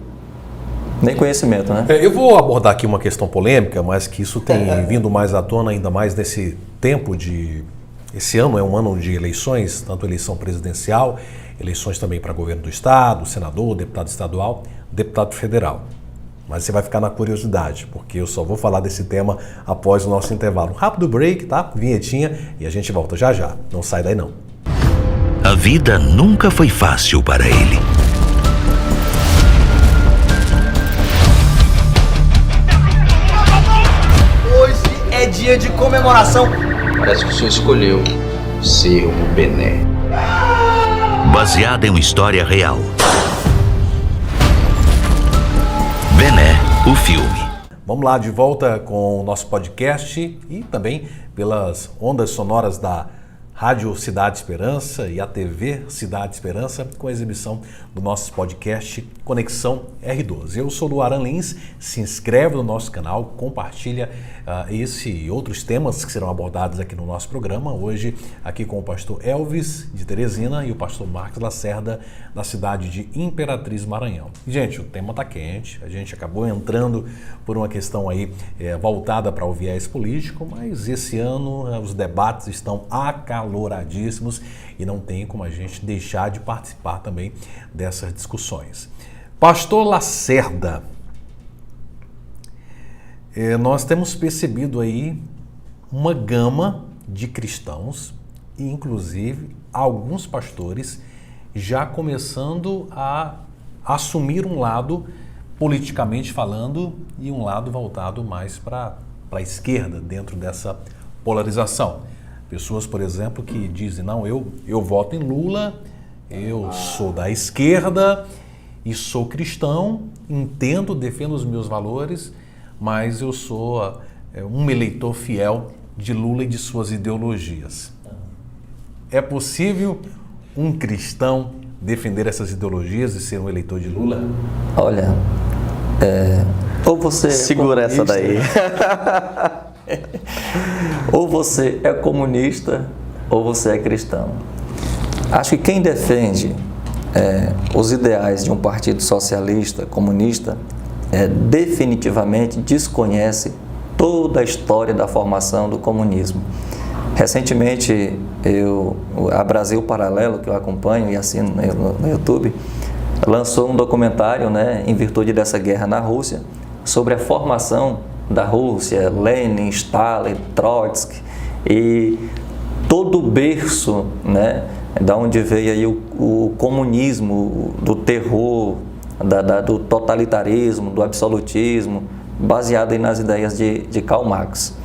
Nem conhecimento, né? Eu vou abordar aqui uma questão polêmica, mas que isso tem vindo mais à tona, ainda mais nesse tempo de... Esse ano é um ano de eleições, tanto eleição presidencial, eleições também para governo do estado, senador, deputado estadual, deputado federal. Mas você vai ficar na curiosidade, porque eu só vou falar desse tema após o nosso intervalo. Um rápido break, tá? Vinhetinha e a gente volta já já. Não sai daí não. A vida nunca foi fácil para ele. Hoje é dia de comemoração. Parece que o senhor escolheu ser o Bené. Baseada em uma história real. Bené, o filme. Vamos lá, de volta com o nosso podcast e também pelas ondas sonoras da Rádio Cidade Esperança e a TV Cidade Esperança, com a exibição do nosso podcast Conexão R12. Eu sou o Luaran Lins, se inscreve no nosso canal, compartilha esse e outros temas que serão abordados aqui no nosso programa. Hoje aqui com o pastor Elvis de Teresina e o pastor Marcos Lacerda da cidade de Imperatriz, Maranhão. Gente, o tema está quente, a gente acabou entrando por uma questão aí voltada para o viés político, mas esse ano os debates estão acaloradíssimos e não tem como a gente deixar de participar também dessas discussões. Pastor Lacerda, nós temos percebido aí uma gama de cristãos e inclusive alguns pastores já começando a assumir um lado politicamente falando e um lado voltado mais para a esquerda dentro dessa polarização. Pessoas, por exemplo, que dizem, não, eu voto em Lula, eu sou da esquerda e sou cristão, entendo, defendo os meus valores, mas eu sou um eleitor fiel de Lula e de suas ideologias. É possível um cristão defender essas ideologias e ser um eleitor de Lula? Olha, ou você... Segura essa daí. Ou você é comunista ou você é cristão. Acho que quem defende os ideais de um partido socialista, comunista, definitivamente desconhece toda a história da formação do comunismo. Recentemente, a Brasil Paralelo, que eu acompanho e assino no YouTube, lançou um documentário, em virtude dessa guerra na Rússia, sobre a formação da Rússia, Lenin, Stalin, Trotsky, e todo o berço, né, da onde veio aí o comunismo, do terror, do totalitarismo, do absolutismo, baseado aí nas ideias de Karl Marx.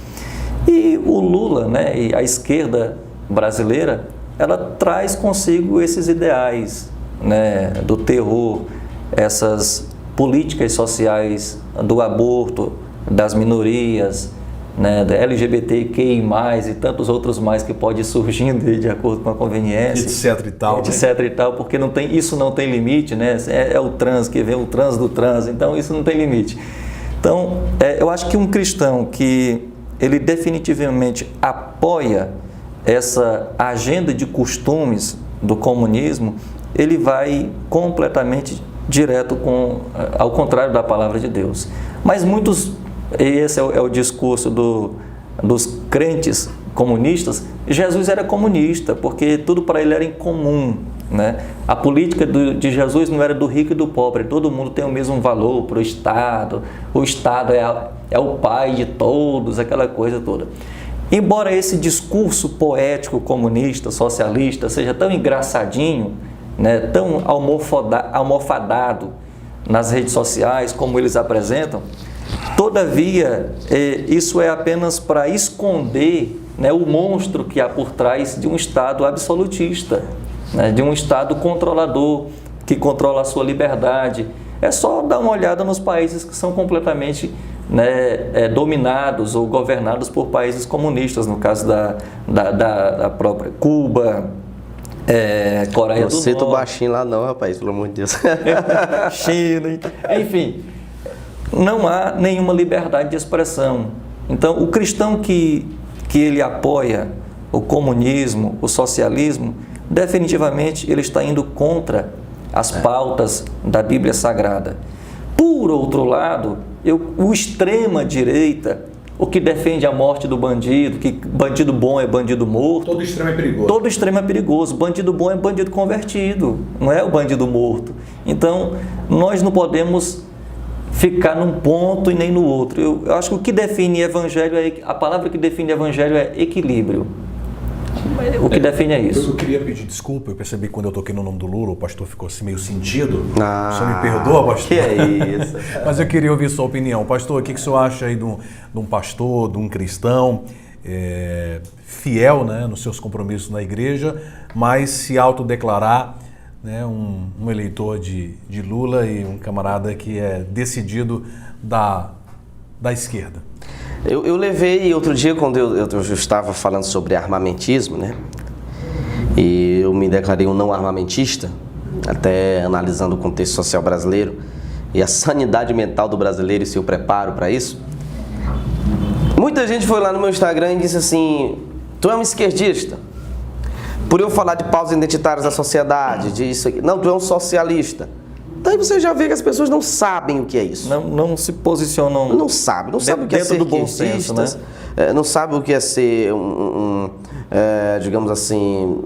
E o Lula, né, e a esquerda brasileira, ela traz consigo esses ideais, né, do terror, essas políticas sociais do aborto, das minorias, né, da LGBTQI+, e tantos outros mais que pode ir surgindo de acordo com a conveniência. Etc e tal. Etc e tal, porque isso não tem limite, né? É o trans, que vem o trans do trans, então isso não tem limite. Então, eu acho que um cristão que ele definitivamente apoia essa agenda de costumes do comunismo, ele vai completamente direto ao contrário da palavra de Deus. Mas muitos, esse é o discurso dos crentes comunistas, Jesus era comunista, porque tudo para ele era incomum, né? A política de Jesus não era do rico e do pobre, todo mundo tem o mesmo valor para o Estado é o pai de todos, aquela coisa toda. Embora esse discurso poético comunista, socialista, seja tão engraçadinho, né, tão almofadado nas redes sociais, como eles apresentam, todavia, isso é apenas para esconder, né, o monstro que há por trás de um Estado absolutista, né, de um Estado controlador, que controla a sua liberdade. É só dar uma olhada nos países que são completamente, né, dominados ou governados por países comunistas, no caso da própria Cuba, Coreia do Norte. Não cita o baixinho lá não, rapaz, pelo amor de Deus. China, enfim, não há nenhuma liberdade de expressão. Então, o cristão que ele apoia o comunismo, o socialismo, definitivamente ele está indo contra as pautas da Bíblia Sagrada. Por outro lado, o extrema-direita, o que defende a morte do bandido, que bandido bom é bandido morto. Todo extremo é perigoso. Todo extremo é perigoso. Bandido bom é bandido convertido, não é o bandido morto. Então, nós não podemos ficar num ponto e nem no outro. Eu acho que o que define evangelho a palavra que define evangelho é equilíbrio. O que define é isso. Eu queria pedir desculpa, eu percebi que quando eu toquei no nome do Lula, o pastor ficou assim meio sentido. O senhor me perdoa, pastor? Que é isso? Mas eu queria ouvir sua opinião. Pastor, o que o senhor acha aí de um pastor, de um cristão fiel, né, nos seus compromissos na igreja, mas se autodeclarar, né, um eleitor de Lula e um camarada que é decidido da esquerda? Eu levei outro dia, quando eu estava falando sobre armamentismo, né? E eu me declarei um não armamentista, até analisando o contexto social brasileiro e a sanidade mental do brasileiro e seu preparo para isso. Muita gente foi lá no meu Instagram e disse assim: tu é um esquerdista. Por eu falar de pausas identitárias da sociedade, disso aqui. Não, tu é um socialista. Daí você já vê que as pessoas não sabem o que é isso. Não se posicionam. Não sabe o que é ser do bom senso, né? Não sabe o que é ser digamos assim,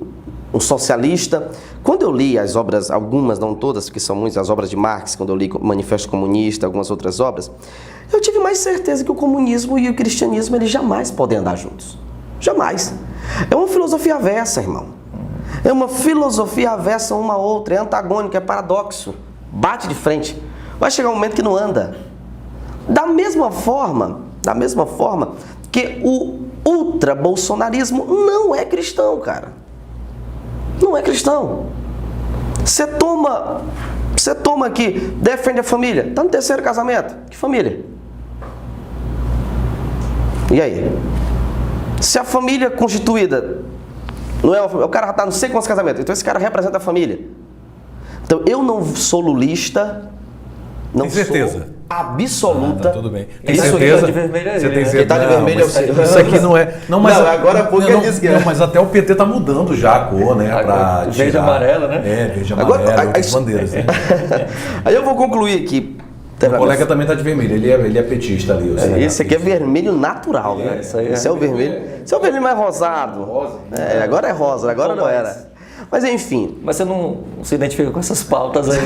um socialista. Quando eu li as obras, algumas, não todas, porque são muitas, as obras de Marx, quando eu li Manifesto Comunista, algumas outras obras, eu tive mais certeza que o comunismo e o cristianismo, eles jamais podem andar juntos. Jamais. É uma filosofia avessa, irmão. É uma filosofia avessa uma à outra, é antagônico, é paradoxo. Bate de frente. Vai chegar um momento que não anda. Da mesma forma que o ultra-bolsonarismo não é cristão, cara. Não é cristão. Você toma aqui, defende a família. Está no terceiro casamento. Que família? E aí? Se a família constituída não é o cara já está não sei quantos casamentos, então esse cara representa a família. Então eu não sou lulista, não sou absoluta. Tudo bem. Tem Isso certeza? aqui tá de vermelho aí, Você tem né? certeza? Tá de vermelho, Não, mas eu sei. isso aqui não é. Não, mas Não, agora há pouco ele disse que é. Mas até o PT tá mudando já a cor, né? Pra Verde e tirar. amarelo, né? Verde e Agora, amarelo, aí- as bandeiras. Né? Aí eu vou concluir aqui. O colega também tá de vermelho, ele é petista ali. Eu sei. Esse aqui é vermelho natural, né? isso aí é. Esse é o vermelho. Esse é o vermelho mais rosado. Agora é rosa, agora não era. Mas enfim, Mas você não se identifica com essas pautas aí?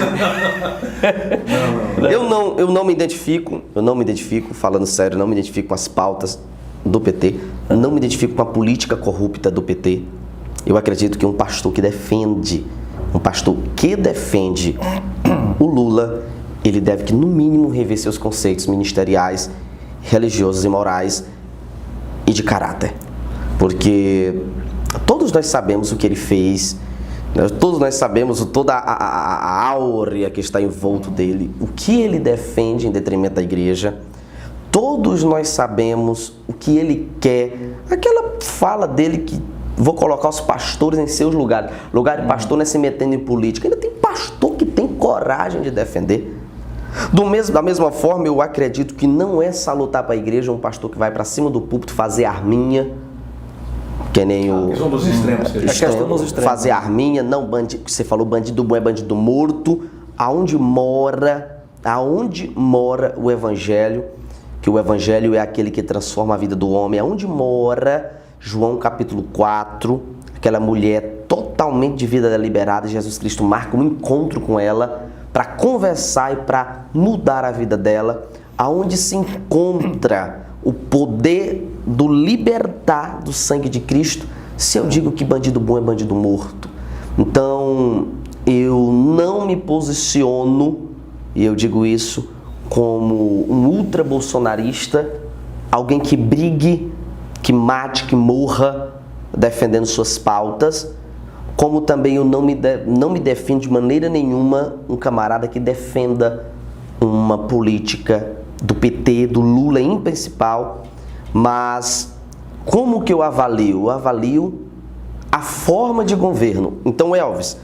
eu não me identifico, falando sério, não me identifico com as pautas do PT, não me identifico com a política corrupta do PT. Eu acredito que um pastor que defende o Lula, ele deve que, no mínimo, rever seus conceitos ministeriais, religiosos e morais e de caráter. Porque todos nós sabemos o que ele fez, todos nós sabemos toda a áurea que está em volta dele, o que ele defende em detrimento da igreja. Todos nós sabemos o que ele quer. Aquela fala dele que vou colocar os pastores em seus lugares. Lugar de pastor não é se metendo em política. Ainda tem pastor que tem coragem de defender. Da mesma forma, eu acredito que não é salutar para a igreja um pastor que vai para cima do púlpito fazer arminha, que nem o... São dos extremos. Fazer arminha, não bandido, você falou bandido bom é bandido morto. Aonde mora o evangelho, que o evangelho é aquele que transforma a vida do homem. Aonde mora João capítulo 4, aquela mulher totalmente de vida deliberada, Jesus Cristo marca um encontro com ela para conversar e para mudar a vida dela, aonde se encontra o poder do libertar do sangue de Cristo, se eu digo que bandido bom é bandido morto. Então, eu não me posiciono, e eu digo isso, como um ultra-bolsonarista, alguém que brigue, que mate, que morra, defendendo suas pautas, como também eu não me defino de maneira nenhuma um camarada que defenda uma política do PT, do Lula em principal, mas como que eu avalio? Eu avalio a forma de governo. Então, Elvis,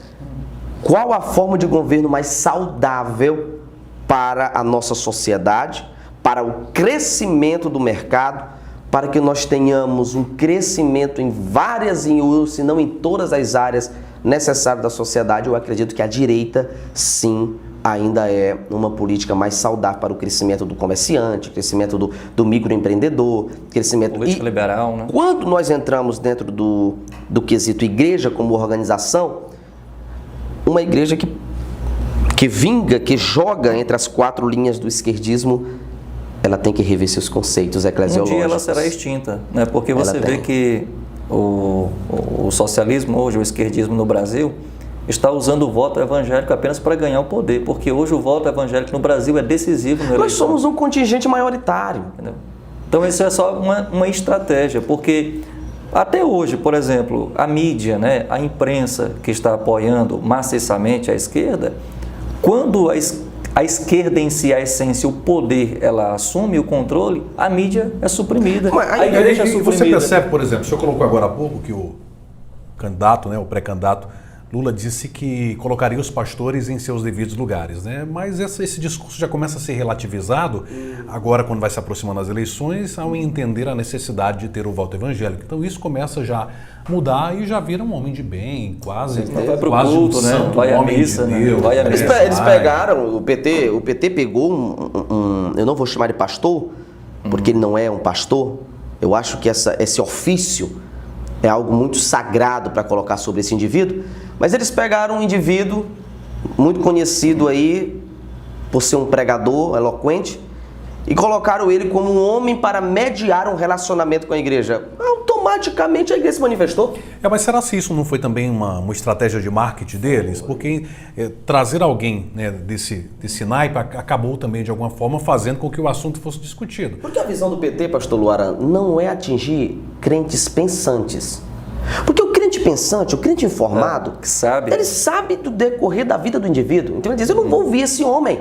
qual a forma de governo mais saudável para a nossa sociedade, para o crescimento do mercado, para que nós tenhamos um crescimento em várias, se não em todas as áreas necessárias da sociedade? Eu acredito que a direita, sim, ainda é uma política mais saudável para o crescimento do comerciante, crescimento do microempreendedor, crescimento... Política liberal, né? Quando nós entramos dentro do quesito igreja como organização, uma igreja que vinga, que joga entre as quatro linhas do esquerdismo, ela tem que rever seus conceitos eclesiológicos. Um dia ela será extinta, né? Porque você vê que o socialismo hoje, o esquerdismo no Brasil, está usando o voto evangélico apenas para ganhar o poder, porque hoje o voto evangélico no Brasil é decisivo na eleição. Nós somos um contingente maioritário. Entendeu? Então isso é só uma estratégia, porque até hoje, por exemplo, a mídia, né, a imprensa que está apoiando maciçamente a esquerda, quando a esquerda em si, a essência, o poder, ela assume o controle, a mídia é suprimida. A igreja é suprimida. Você percebe, por exemplo, o senhor colocou agora há pouco que o candidato, né, o pré-candidato Lula disse que colocaria os pastores em seus devidos lugares, né? Mas esse discurso já começa a ser relativizado agora, quando vai se aproximando as eleições, ao entender a necessidade de ter o voto evangélico. Então isso começa já a mudar e já vira um homem de bem, quase vai pro quase culto, um né? santo, Vai um à homem missa, de né? Deus. Vai à missa. Eles pegaram, o PT pegou eu não vou chamar de pastor, porque ele não é um pastor. Eu acho que esse ofício é algo muito sagrado para colocar sobre esse indivíduo, mas eles pegaram um indivíduo muito conhecido aí por ser um pregador eloquente e colocaram ele como um homem para mediar um relacionamento com a igreja. Automaticamente a igreja se manifestou. Mas será que isso não foi também uma estratégia de marketing deles? Porque trazer alguém, né, desse naipe acabou também de alguma forma fazendo com que o assunto fosse discutido. Porque a visão do PT, pastor Luaran, não é atingir crentes pensantes. Porque o crente pensante, o crente informado, ele sabe do decorrer da vida do indivíduo. Então ele diz, eu não vou ouvir esse homem.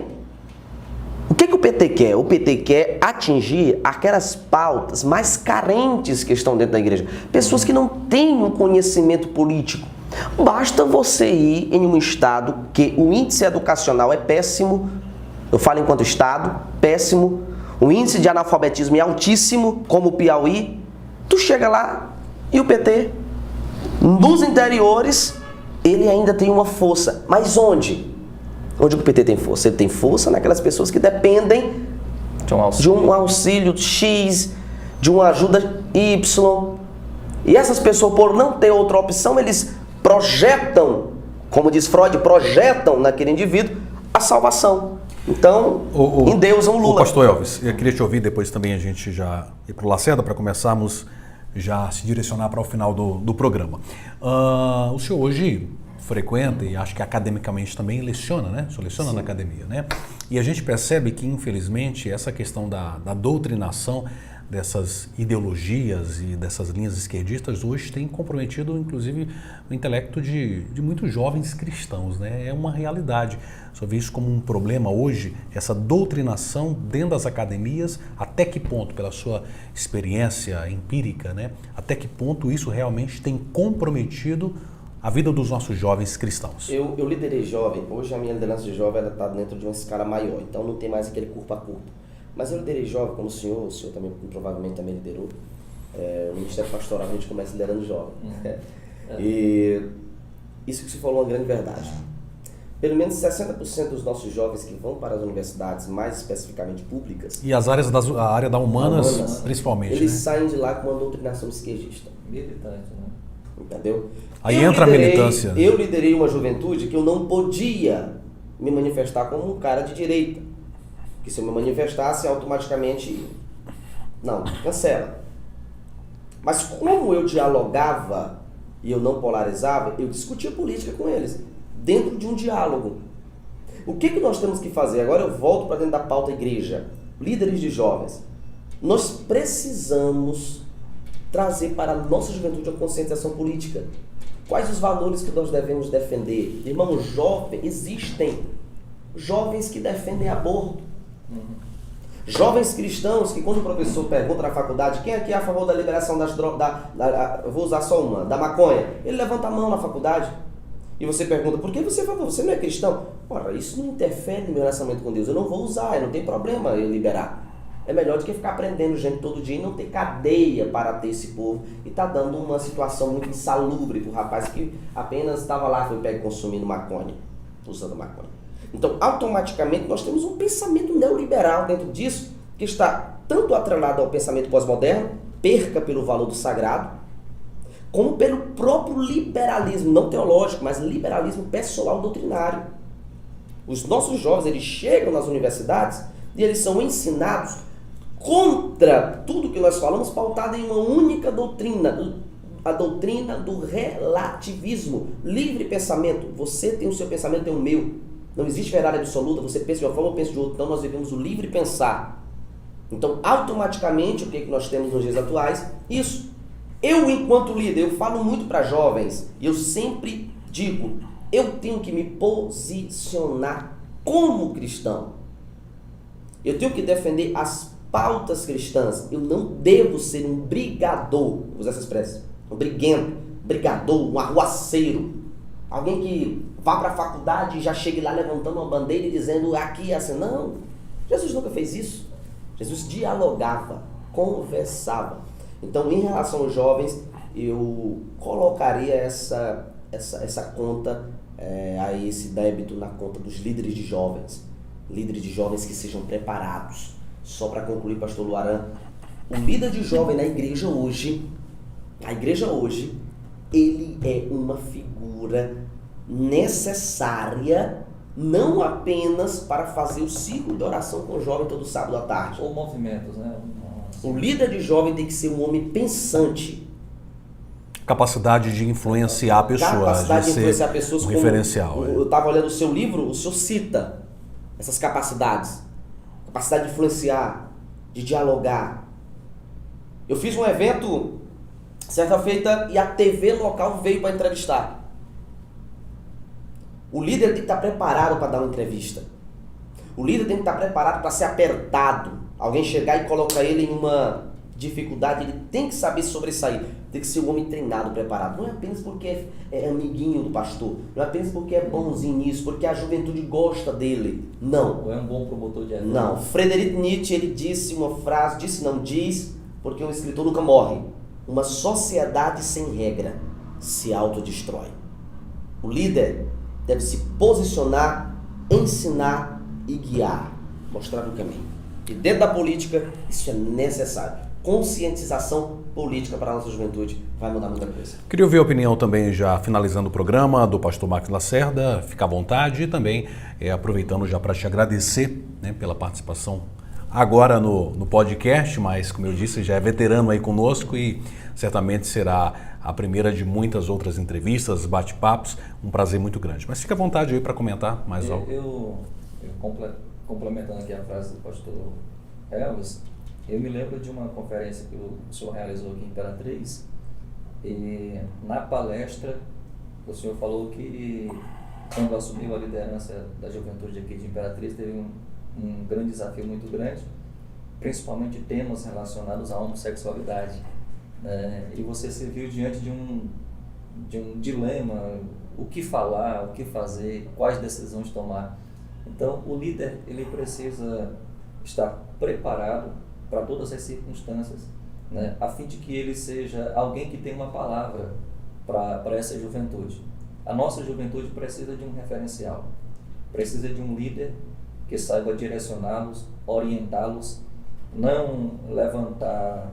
O que o PT quer? O PT quer atingir aquelas pautas mais carentes que estão dentro da igreja. Pessoas que não têm um conhecimento político. Basta você ir em um estado que o índice educacional é péssimo, eu falo enquanto estado, péssimo, o índice de analfabetismo é altíssimo, como o Piauí, tu chega lá e o PT, nos interiores, ele ainda tem uma força. Mas onde? Onde o PT tem força? Ele tem força naquelas pessoas que dependem de um auxílio X, de uma ajuda Y. E essas pessoas, por não ter outra opção, eles projetam, como diz Freud, projetam naquele indivíduo a salvação. Então, endeusam Lula. O pastor Elvis, eu queria te ouvir, depois também a gente já ir para o Lacerda para começarmos já a se direcionar para o final do programa. O senhor hoje frequenta e acho que academicamente também leciona, né? O senhor leciona na academia, né? E a gente percebe que, infelizmente, essa questão da doutrinação dessas ideologias e dessas linhas esquerdistas hoje tem comprometido, inclusive, o intelecto de muitos jovens cristãos, né? É uma realidade. Só vê isso como um problema hoje, essa doutrinação dentro das academias, até que ponto, pela sua experiência empírica, né? Até que ponto isso realmente tem comprometido a vida dos nossos jovens cristãos? Eu liderei jovem. Hoje a minha liderança de jovem está dentro de uma escala maior, então não tem mais aquele corpo a corpo. Mas eu liderei jovem, como o senhor também provavelmente também liderou. O Ministério Pastoral a gente começa liderando jovem. E isso que você falou é uma grande verdade. Pelo menos 60% dos nossos jovens que vão para as universidades, mais especificamente públicas... E as áreas a área da humanas principalmente, eles né? saem de lá com uma doutrinação esquerdista. Militante, né? Entendeu? Aí entra a militância. Eu liderei uma juventude que eu não podia me manifestar como um cara de direita. Que se eu me manifestasse, automaticamente, não, cancela. Mas como eu dialogava e eu não polarizava, eu discutia política com eles, dentro de um diálogo. O que nós temos que fazer? Agora eu volto para dentro da pauta igreja, líderes de jovens. Nós precisamos trazer para a nossa juventude a conscientização política. Quais os valores que nós devemos defender? Irmãos, existem jovens que defendem aborto. Jovens cristãos que, quando o professor pergunta na faculdade quem aqui é a favor da liberação das drogas, eu vou usar só uma, da maconha, ele levanta a mão na faculdade e você pergunta, por que você é a favor? Você não é cristão? Ora, isso não interfere no meu relacionamento com Deus, eu não vou usar, não tem problema eu liberar. É melhor do que ficar prendendo gente todo dia e não ter cadeia para ter esse povo e tá dando uma situação muito insalubre pro rapaz que apenas estava lá, foi pego consumindo maconha, usando maconha. Então, automaticamente, nós temos um pensamento neoliberal dentro disso, que está tanto atrelado ao pensamento pós-moderno, perca pelo valor do sagrado, como pelo próprio liberalismo, não teológico, mas liberalismo pessoal doutrinário. Os nossos jovens, eles chegam nas universidades e eles são ensinados contra tudo que nós falamos, pautado em uma única doutrina, a doutrina do relativismo, livre pensamento. Você tem o seu pensamento, eu tenho o meu. Não existe verdade absoluta, você pensa de uma forma, eu penso de outra. Então nós vivemos o livre pensar. Então automaticamente, o que nós temos nos dias atuais? Isso. Eu, enquanto líder, eu falo muito para jovens, e eu sempre digo, eu tenho que me posicionar como cristão. Eu tenho que defender as pautas cristãs. Eu não devo ser um brigador, vou usar essa expressão, um briguento, brigador, um arruaceiro. Alguém que vá para a faculdade e já chegue lá levantando uma bandeira e dizendo aqui é assim. Não, Jesus nunca fez isso. Jesus dialogava, conversava. Então, em relação aos jovens, eu colocaria essa conta, aí esse débito na conta dos líderes de jovens. Líderes de jovens que sejam preparados. Só para concluir, pastor Luaran, o líder de jovem na igreja hoje, ele é uma figura necessária, não apenas para fazer o ciclo de oração com o jovem todo sábado à tarde. Ou movimentos, né? O líder de jovem tem que ser um homem pensante. Capacidade de influenciar pessoas. Capacidade de influenciar pessoas. Um referencial. Eu estava olhando o seu livro, o senhor cita essas capacidades. Capacidade de influenciar, de dialogar. Eu fiz um evento certa feita e a TV local veio para entrevistar. O líder tem que estar preparado para dar uma entrevista. O líder tem que estar preparado para ser apertado. Alguém chegar e colocar ele em uma dificuldade, ele tem que saber sobressair. Tem que ser um homem treinado, preparado. Não é apenas porque é amiguinho do pastor. Não é apenas porque é bonzinho nisso, porque a juventude gosta dele. Não. Ou é um bom promotor de evento. Não. Friedrich Nietzsche, ele disse uma frase, não diz, porque um escritor nunca morre. Uma sociedade sem regra se autodestrói. O líder deve se posicionar, ensinar e guiar, mostrar o caminho. E dentro da política, isso é necessário. conscientização política para a nossa juventude, vai mudar muita coisa. Queria ouvir a opinião também, já finalizando o programa, do pastor Marcos Lacerda, fica à vontade, e também aproveitando já para te agradecer, né, pela participação agora no podcast, mas como eu disse, já é veterano aí conosco e certamente será a primeira de muitas outras entrevistas, bate-papos, um prazer muito grande. Mas fica à vontade aí para comentar mais algo. Eu complementando aqui a frase do pastor Elvis, eu me lembro de uma conferência que o senhor realizou aqui em Imperatriz, e na palestra o senhor falou que quando assumiu a liderança da juventude aqui de Imperatriz, teve um grande desafio muito grande, principalmente temas relacionados à homossexualidade, né? E você se viu diante de um dilema, o que falar, o que fazer, quais decisões tomar. Então o líder, ele precisa estar preparado para todas as circunstâncias, né? A fim de que ele seja alguém que tenha uma palavra para essa juventude. A nossa juventude precisa de um referencial, precisa de um líder que saiba direcioná-los, orientá-los, não levantar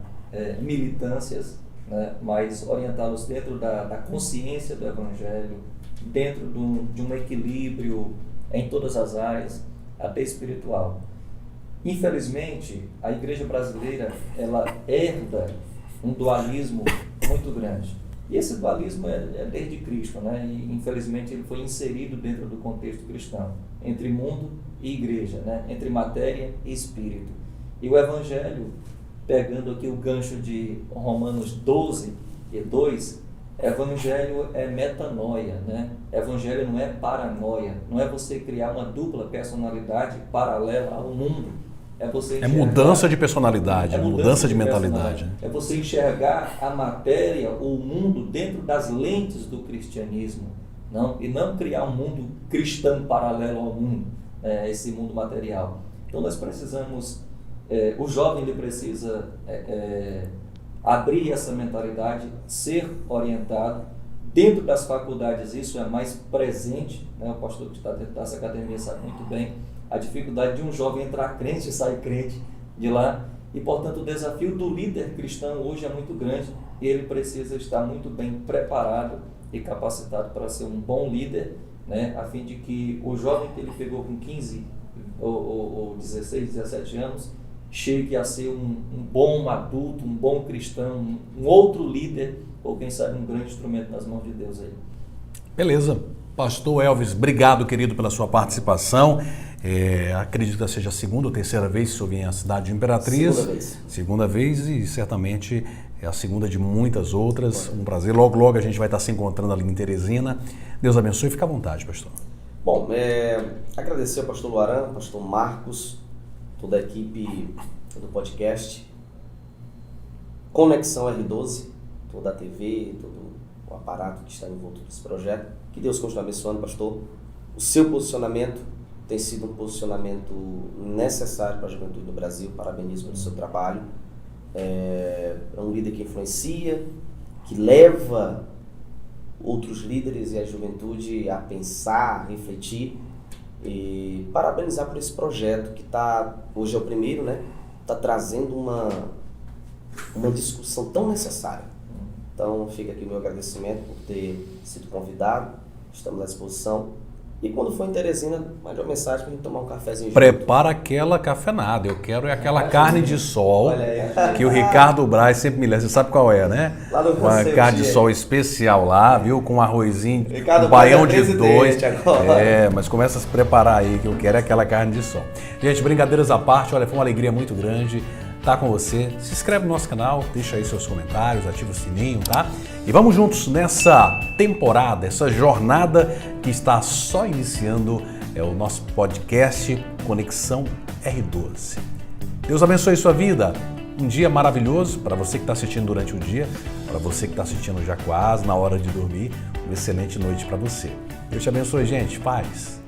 militâncias, né, mas orientá-los dentro da consciência do Evangelho, dentro de um equilíbrio em todas as áreas, até espiritual. Infelizmente, a igreja brasileira, ela herda um dualismo muito grande. E esse dualismo é desde Cristo, né? E infelizmente ele foi inserido dentro do contexto cristão, entre mundo e igreja, né? Entre matéria e espírito. E o Evangelho, pegando aqui o gancho de Romanos 12:2, Evangelho é metanoia, né? Evangelho não é paranoia, não é você criar uma dupla personalidade paralela ao mundo. É você enxergar, mudança de personalidade, mudança de mentalidade. É você enxergar a matéria ou o mundo dentro das lentes do cristianismo, e não criar um mundo cristão paralelo ao mundo, esse mundo material. Então nós precisamos, o jovem ele precisa abrir essa mentalidade, ser orientado. Dentro das faculdades isso é mais presente, né? O pastor que está dentro dessa academia sabe muito bem a dificuldade de um jovem entrar crente e sair crente de lá. E, portanto, o desafio do líder cristão hoje é muito grande e ele precisa estar muito bem preparado e capacitado para ser um bom líder, né? A fim de que o jovem que ele pegou com 15 ou 16, 17 anos chegue a ser um bom adulto, um bom cristão, um outro líder ou, quem sabe, um grande instrumento nas mãos de Deus aí. Beleza. Pastor Elvis, obrigado, querido, pela sua participação. Acredito que seja a segunda ou terceira vez que o senhor vem à cidade de Imperatriz. Segunda vez e certamente é a segunda de muitas outras. Um prazer. Logo, logo a gente vai estar se encontrando ali em Teresina. Deus abençoe e fica à vontade, pastor. Bom, agradecer ao pastor Luaran, ao pastor Marcos, toda a equipe do podcast, Conexão R12, toda a TV, todo o aparato que está envolto nesse projeto. Que Deus continue abençoando, pastor. O seu posicionamento tem sido um posicionamento necessário para a juventude do Brasil. Parabenizo pelo seu trabalho. É um líder que influencia, que leva outros líderes e a juventude a pensar, a refletir. E parabenizar por esse projeto que hoje é o primeiro, né? Está trazendo uma discussão tão necessária. Então fica aqui o meu agradecimento por ter sido convidado, estamos à disposição. E quando for em Teresina, mande uma mensagem para a gente tomar um cafezinho. Prepara aquela cafenada, eu quero aquela carne de sol que o Ricardo Braz sempre me lembra, você sabe qual é, né? Lá no uma carne de sol especial lá, viu? Com um arrozinho, um baião de 2. Mas começa a se preparar aí, que eu quero aquela carne de sol. Gente, brincadeiras à parte, olha, foi uma alegria muito grande estar com você. Se inscreve no nosso canal, deixa aí seus comentários, ativa o sininho, tá? E vamos juntos nessa temporada, essa jornada que está só iniciando, o nosso podcast Conexão R12. Deus abençoe sua vida. Um dia maravilhoso para você que está assistindo durante o dia, para você que está assistindo já quase na hora de dormir. Uma excelente noite para você. Deus te abençoe, gente. Paz.